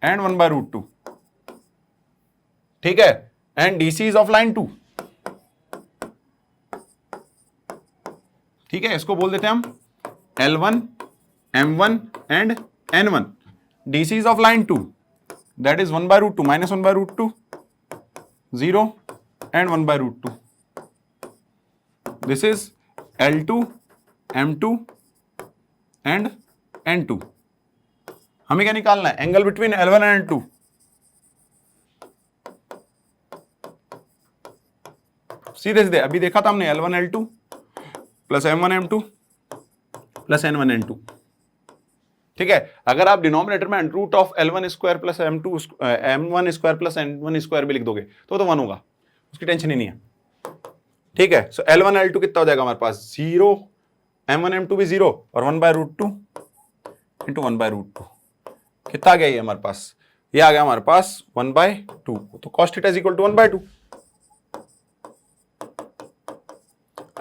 Speaker 1: and 1 by root 2, ठीक है। एंड डीसीज ऑफ लाइन 2, ठीक है, इसको बोल देते हैं हम L1 M1 and N1, DCs of line 2 that is 1 by root 2 minus 1 by root 2, 0 and 1 by root 2, this is L2 M2 and N2। हमें क्या निकालना है, angle between L1 and L2, सीधे सीधे अभी देखा था हमने, L1 L2 plus M1 M2 plus N1 N2, ठीक है। अगर आप डिनोमिनेटर में root of L1 square plus M1 square plus N1 square भी लिख दोगे तो 1 होगा, उसकी टेंशन ही नहीं है, ठीक है। सो L1 L2 कितना हो जाएगा हमारे पास, 0, M1 M2 भी 0 और 1 by root 2 into 1 by root 2, कितना आ गया ये हमारे पास, ये आ गया हमारे पास 1 बाय 2, तो cos theta is equal to 1 by 2,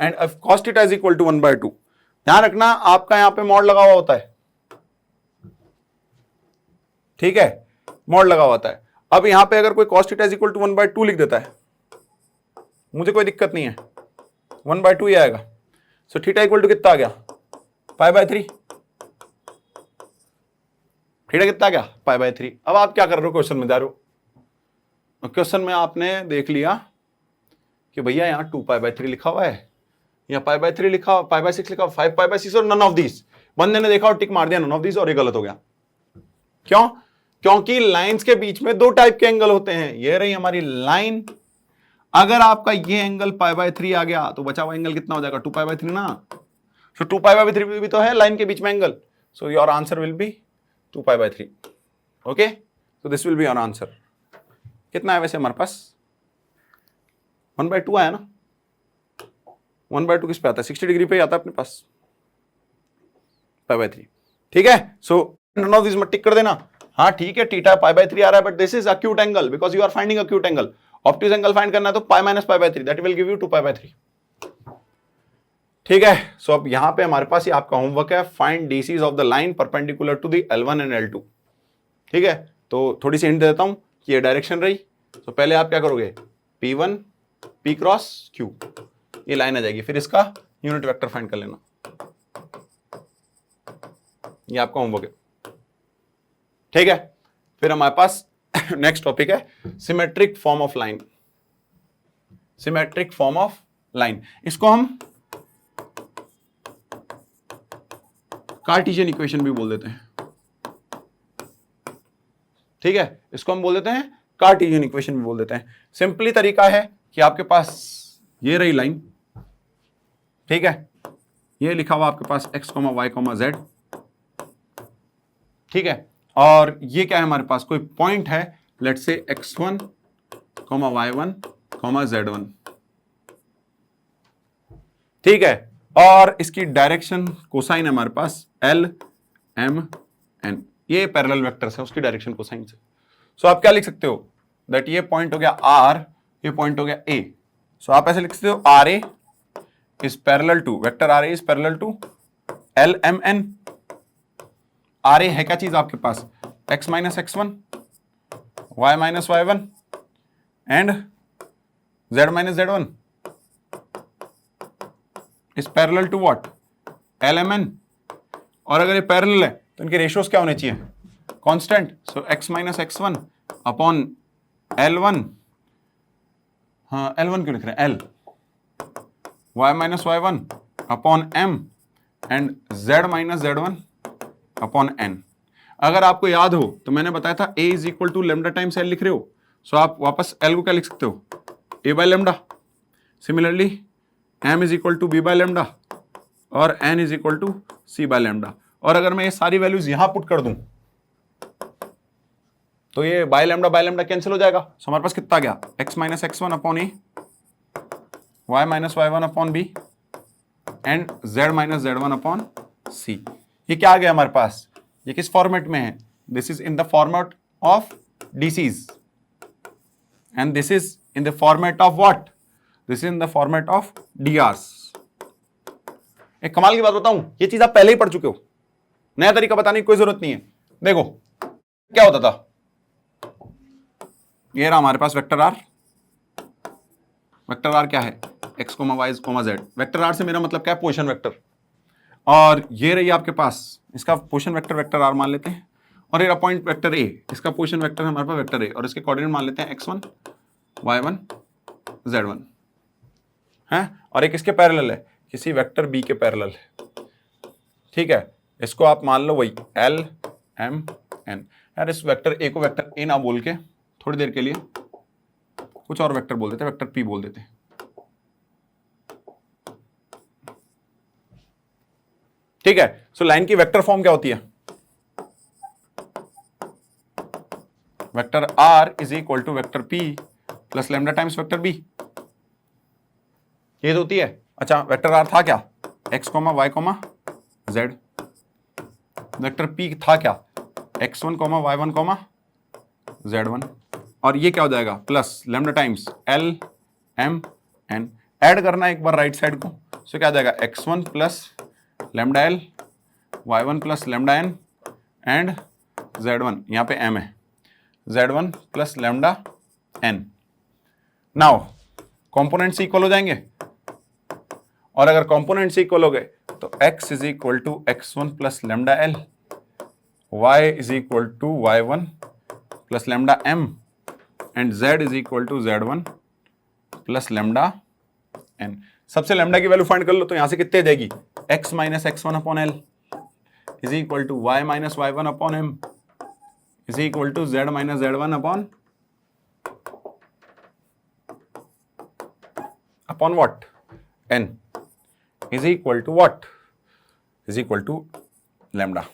Speaker 1: and cos theta is equal to 1/2। ध्यान रखना आपका यहां पे मॉड लगा हुआ होता है, ठीक है, मॉड लगा हुआ होता है। अब यहां पे अगर कोई cos theta is equal to 1/2 लिख देता है, मुझे कोई दिक्कत नहीं है, 1/2 ही आएगा। सो थीटा इक्वल टू कितना आ गया, π/3। थीटा कितना आ गया, π/3। अब आप क्या कर रहे हो, क्वेश्चन में जा रहे हो, क्वेश्चन में आपने देख लिया कि भैया यहाँ 2π/3 लिखा हुआ है, यहाँ π/3 लिखा हुआ, π/6 लिखा हुआ, 5π/6 और नन ऑफ दीज। बंदे ने देखा और टिक मार दिया नन ऑफ दीज और ये गलत हो गया। क्यों? क्योंकि लाइंस के बीच में दो टाइप के एंगल होते हैं। ये रही हमारी लाइन, अगर आपका ये एंगल π/3 आ गया तो बचा हुआ एंगल कितना हो जाएगा, 2π/3 ना। सो 2π/3 भी तो है लाइन के बीच में angle. So your answer will be 2π/3। Okay, so this will be your answer. कितना है वैसे हमारे पास, 1/2 आया ना। 1/2 किस पे आता है, 60 डिग्री पे आता है अपने पास, π/3। ठीक है, सो नन ऑफ दिस मत टिक कर देना। हाँ ठीक है, थीटा π/3 आ रहा है, but this is acute angle because you are finding acute angle. Obtuse angle find करना है तो π-π/3, दैट विल गिव यू 2π/3। ठीक है, सो अब यहां पे हमारे पास ये आपका होमवर्क है, find DCs of the line perpendicular to the L1 and L2। ठीक है, तो थोड़ी सी हिंट दे देता हूं कि ये डायरेक्शन रही। तो पहले आप क्या करोगे, P1 P क्रॉस Q, ये लाइन आ जाएगी, फिर इसका यूनिट वेक्टर फाइंड कर लेना। ये आपका होमवर्क है। ठीक है, फिर हमारे पास नेक्स्ट टॉपिक है symmetric form of line. Symmetric form of line, इसको हम कार्टेशियन इक्वेशन भी बोल देते हैं। ठीक है, इसको हम बोल देते हैं कार्टेशियन इक्वेशन भी बोल देते हैं। सिंपली तरीका है कि आपके पास ये रही लाइन, ठीक है, ये लिखा हुआ आपके पास x, y, z। ठीक है, और ये क्या है हमारे पास, कोई पॉइंट है, let's say x1, y1, z1। ठीक है, और इसकी डायरेक्शन कोसाइन है हमारे पास L, M, N। ये पैरेलल वेक्टर्स है, उसकी डायरेक्शन कोसाइन से। सो आप क्या लिख सकते हो, दैट ये पॉइंट हो गया R, ये पॉइंट हो गया A। सो आप ऐसे लिख सकते हो RA is parallel to, vector RA is parallel to LMN। RA है क्या चीज आपके पास, x minus x1, y minus y1 and z minus z1 is parallel to what, LMN। और अगर ये पैरेलल है तो इनके रेशियोज क्या होने चाहिए, कांस्टेंट। सो x minus x1 upon L1, हाँ L1 क्यों लिख रहे हैं, L, y minus y1 upon M and z minus z1 upon n। अगर आपको याद हो तो मैंने बताया था a is equal to lambda times l लिख रहे हो, सो आप वापस l को क्या लिख सकते हो, a by lambda. Similarly m is equal to b by lambda और n is equal to c by lambda. और अगर मैं ये सारी वैल्यूज यहां पुट कर दूं तो ये बाय लेमडा कैंसिल हो जाएगा। सो हमारे पास कितना गया, x minus x1 upon a, y minus y1 upon b and z minus z1 upon c। ये क्या आ गया हमारे पास, ये किस फॉर्मेट में है, this is in the format of DCs and this is in the format of what, this is in the format of डीआरस। एक कमाल की बात बताऊं, ये चीज आप पहले ही पढ़ चुके हो, नया तरीका बताने की कोई जरूरत नहीं है। देखो क्या होता था, ये रहा हमारे पास वेक्टर आर। वेक्टर आर क्या है, x, y, z। Vector R से मेरा मतलब क्या है, पोजीशन वेक्टर। और ये रही आपके पास, इसका पोजीशन वेक्टर वेक्टर आर मान लेते हैं, और ये पॉइंट वेक्टर ए, इसका पोजीशन वेक्टर हमारे पास वेक्टर ए, और इसके कोऑर्डिनेट मान लेते हैं x1, y1, z1 है। और एक इसके पैरेलल है, किसी वेक्टर बी के पैरेलल है। ठीक है, इसको आप मान लो वही L, M, N। यार इस वेक्टर ए को वेक्टर ए ना बोल के थोड़ी देर के लिए कुछ और वेक्टर बोल देते, वेक्टर P बोल देते। ठीक है, सो लाइन की वेक्टर फॉर्म क्या होती है, vector R is equal to vector P plus lambda times vector B। ये तो होती है। अच्छा, वेक्टर R था क्या, x, y, z। Vector P था क्या, x1, y1, z1। और ये क्या हो जाएगा, plus lambda times L, M, N। Add करना एक बार राइट साइड को, सो क्या आ जाएगा x1 plus lambda L, y1 plus lambda N and z1, यहाँ पे m है, z1 plus lambda N. Now components equal हो जाएंगे, और अगर कॉम्पोनेंट्स इक्वल हो गए तो x is equal to x1 plus lambda L, y is equal to y1 plus lambda m and z is equal to z1 plus lambda n। सबसे lambda की value find कर लो, तो यहां से कितने जाएगी, x minus x1 upon L is equal to y minus y1 upon m is equal to z minus z1 upon what, n is equal to what, is equal to lambda.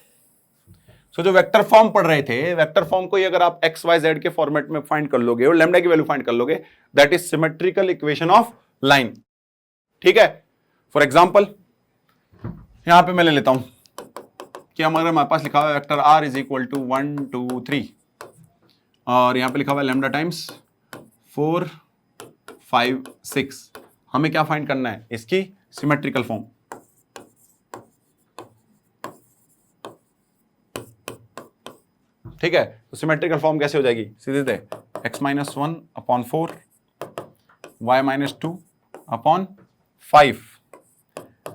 Speaker 1: सो जो vector form पढ़ रहे थे, vector form को ही अगर आप x Y Z के format में find कर लोगे और लैम्डा की वैल्यू फाइंड कर लोगे, that is symmetrical equation of line. ठीक है, फॉर एग्जाम्पल यहां पे मैं ले लेता हूं कि अगर हमारे पास लिखा हुआ है vector R is equal to 1 2 3 और यहां पे लिखा हुआ है लैम्डा टाइम्स 4 5 6, हमें क्या फाइंड करना है, इसकी सिमेट्रिकल फॉर्म। ठीक है, तो सिमेट्रिकल फॉर्म कैसे हो जाएगी, सीधे से x minus 1 upon 4 y minus 2 upon 5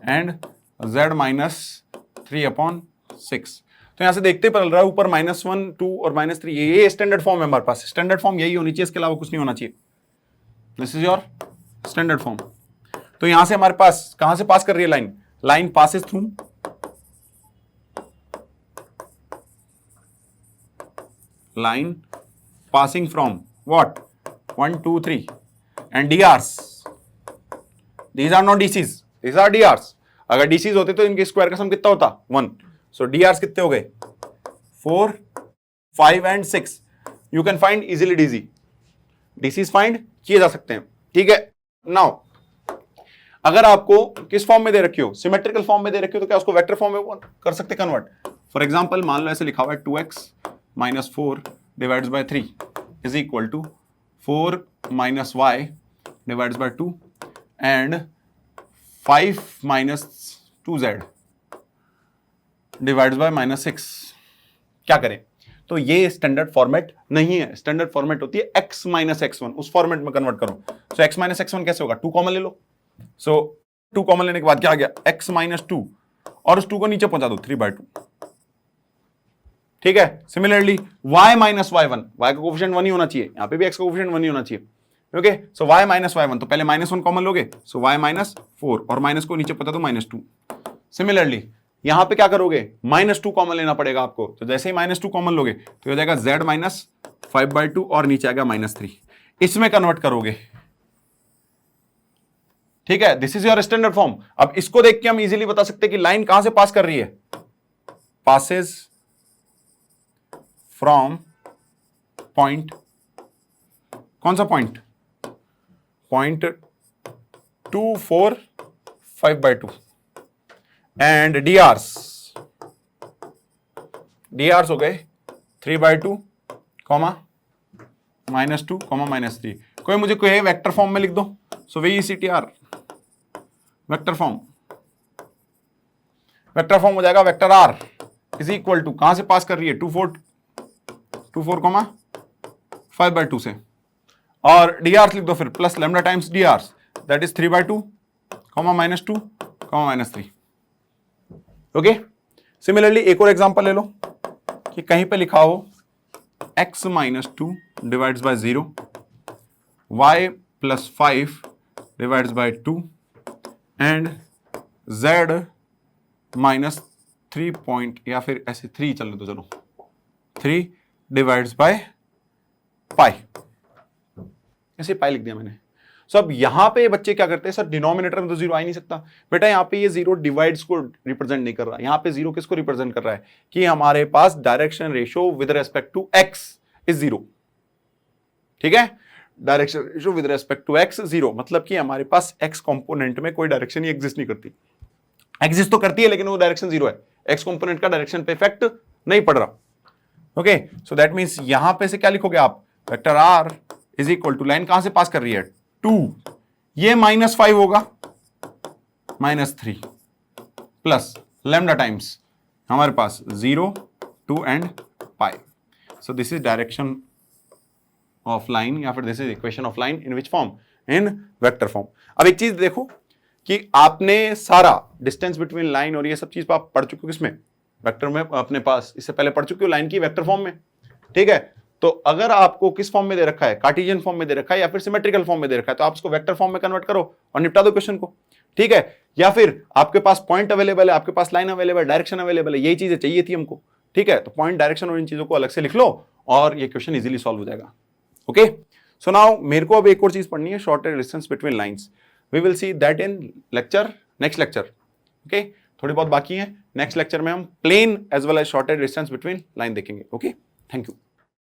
Speaker 1: and z minus 3 upon 6। तो यहां से देखते पता चल रहा है ऊपर -1 2 और -3 ये स्टैंडर्ड फॉर्म है हमारे पास। स्टैंडर्ड फॉर्म यही होनी चाहिए, इसके अलावा कुछ नहीं होना चाहिए। This is your standard form. तो यहां से हमारे पास कहां से पास कर रही है line, line passes through line passing from what 1 2 3 and DRs, these are not DCs, these are DRs। अगर DCs होते तो इनके स्क्वायर का सम कितना होता 1, so DRs कितने हो गए 4 5 and 6। you can find easily DCs find किए जा सकते हैं। ठीक है, नाउ अगर आपको किस फॉर्म में दे रखी हो, सिमेट्रिकल फॉर्म में दे रखी हो, तो क्या उसको वेक्टर फॉर्म में कर सकते कन्वर्ट। फॉर एग्जांपल मान लो ऐसे लिखा हुआ है 2x minus 4 divides by 3 is equal to 4 minus Y divides by 2 and 5 minus 2z divides by -6। क्या करें, तो ये स्टैंडर्ड फॉर्मेट नहीं है। स्टैंडर्ड फॉर्मेट होती है x माइनस x1, उस फॉर्मेट में कन्वर्ट करो। सो x माइनस x1 कैसे होगा, 2 कॉमन ले लो। सो 2 कॉमन लेने के बाद क्या आ गया x माइनस 2 और उस 2 को नीचे पहुंचा दो 3/2। ठीक है, similarly y minus y1, y का कोफिशिएंट 1 ही होना चाहिए, यहां पे भी x का कोफिशिएंट 1 ही होना चाहिए। ओके, सो y माइनस y1, तो पहले -1 कॉमन लोगे, सो y माइनस 4 और माइनस को नीचे पहुंचा दो -2। सिमिलरली यहां पे क्या करोगे, -2 कॉमन लेना पड़ेगा आपको। तो जैसे ही -2 कॉमन लोगे तो हो जाएगा z माइनस 5/2 और नीचे आएगा -3, इसमें कन्वर्ट करोगे। ठीक है, this is your standard form. अब इसको देख के हम इजीली बता सकते हैं कि लाइन कहां से पास कर रही है, पासेस फ्रॉम पॉइंट, कौन सा पॉइंट, पॉइंट 2 4 5/2 एंड DRs हो गए 3/2 कॉमा -2 कॉमा -3। कोई मुझे कोई वेक्टर फॉर्म में लिख दो। So VECTR vector form, vector form हो जाएगा vector R is equal to कहां से पास कर रही है 2 4 कॉमा 5/2 से, और DRs लिख दो फिर plus lambda times DRs that is 3/2 comma -2 comma -3। Okay, similarly एक और एग्जांपल ले लो कि कहीं पे लिखा हो x minus 2 divides bye 0 y plus 5 divides by 2 and z minus 3 point, या फिर ऐसे 3 चलने दो, चलो 3 डिवाइड्स बाय पाई, ऐसे पाई लिख दिया मैंने। सो अब यहां पे बच्चे क्या करते हैं, सर डिनोमिनेटर में तो 0 आ ही नहीं सकता। बेटा यहां पे ये 0 डिवाइड्स को रिप्रेजेंट नहीं कर रहा, यहां पे 0 किसको रिप्रेजेंट कर रहा है कि हमारे पास direction ratio with respect to x is 0। ठीक है, direction ratio with respect to x 0, मतलब कि हमारे पास x कंपोनेंट में कोई डायरेक्शन ही एग्जिस्ट नहीं करती। एग्जिस्ट तो करती है लेकिन वो डायरेक्शन 0 है, x कंपोनेंट का डायरेक्शन पे इफेक्ट नहीं पड़ रहा। ओके, सो दैट मींस यहां पे से क्या लिखोगे आप, vector r is equal to line कहां से पास कर रही है 2, ये -5 होगा, -3 प्लस लैम्डा टाइम्स हमारे पास 0, 2 and pi. So this is direction of line या फिर this is equation of line in which form, in vector form. अब एक चीज देखो कि आपने सारा डिस्टेंस बिटवीन लाइन और ये सब चीज आप पढ़ चुके हो किसमें, वेक्टर में अपने पास, इससे पहले पढ़ चुके हो लाइन की वेक्टर फॉर्म में, ठीक है। तो अगर आपको किस फॉर्म में दे रखा है, कार्टेशियन फॉर्म में दे रखा है या फिर सिमेट्रिकल फॉर्म में दे रखा है, तो आप उसको वेक्टर फॉर्म में कन्वर्ट करो और निपटा दो क्वेश्चन को, ठीक है। या फिर आपके पास पॉइंट अवेलेबल है, आपके पास लाइन अवेलेबल, डायरेक्शन अवेलेबल है, यही चीजें चाहिए थी हमको, ठीक है। तो पॉइंट, डायरेक्शन और इन चीजों को अलग से लिख लो और ये क्वेश्चन इजीली सॉल्व हो जाएगा। ओके, सो नाउ मेरे को अब एक और चीज पढ़नी है, shortest distance between lines. We will see that in lecture, next lecture. Okay, थोड़ी बहुत बाकी है, नेक्स्ट लेक्चर में हम plane as well as shortest distance between line देखेंगे। Okay, thank you.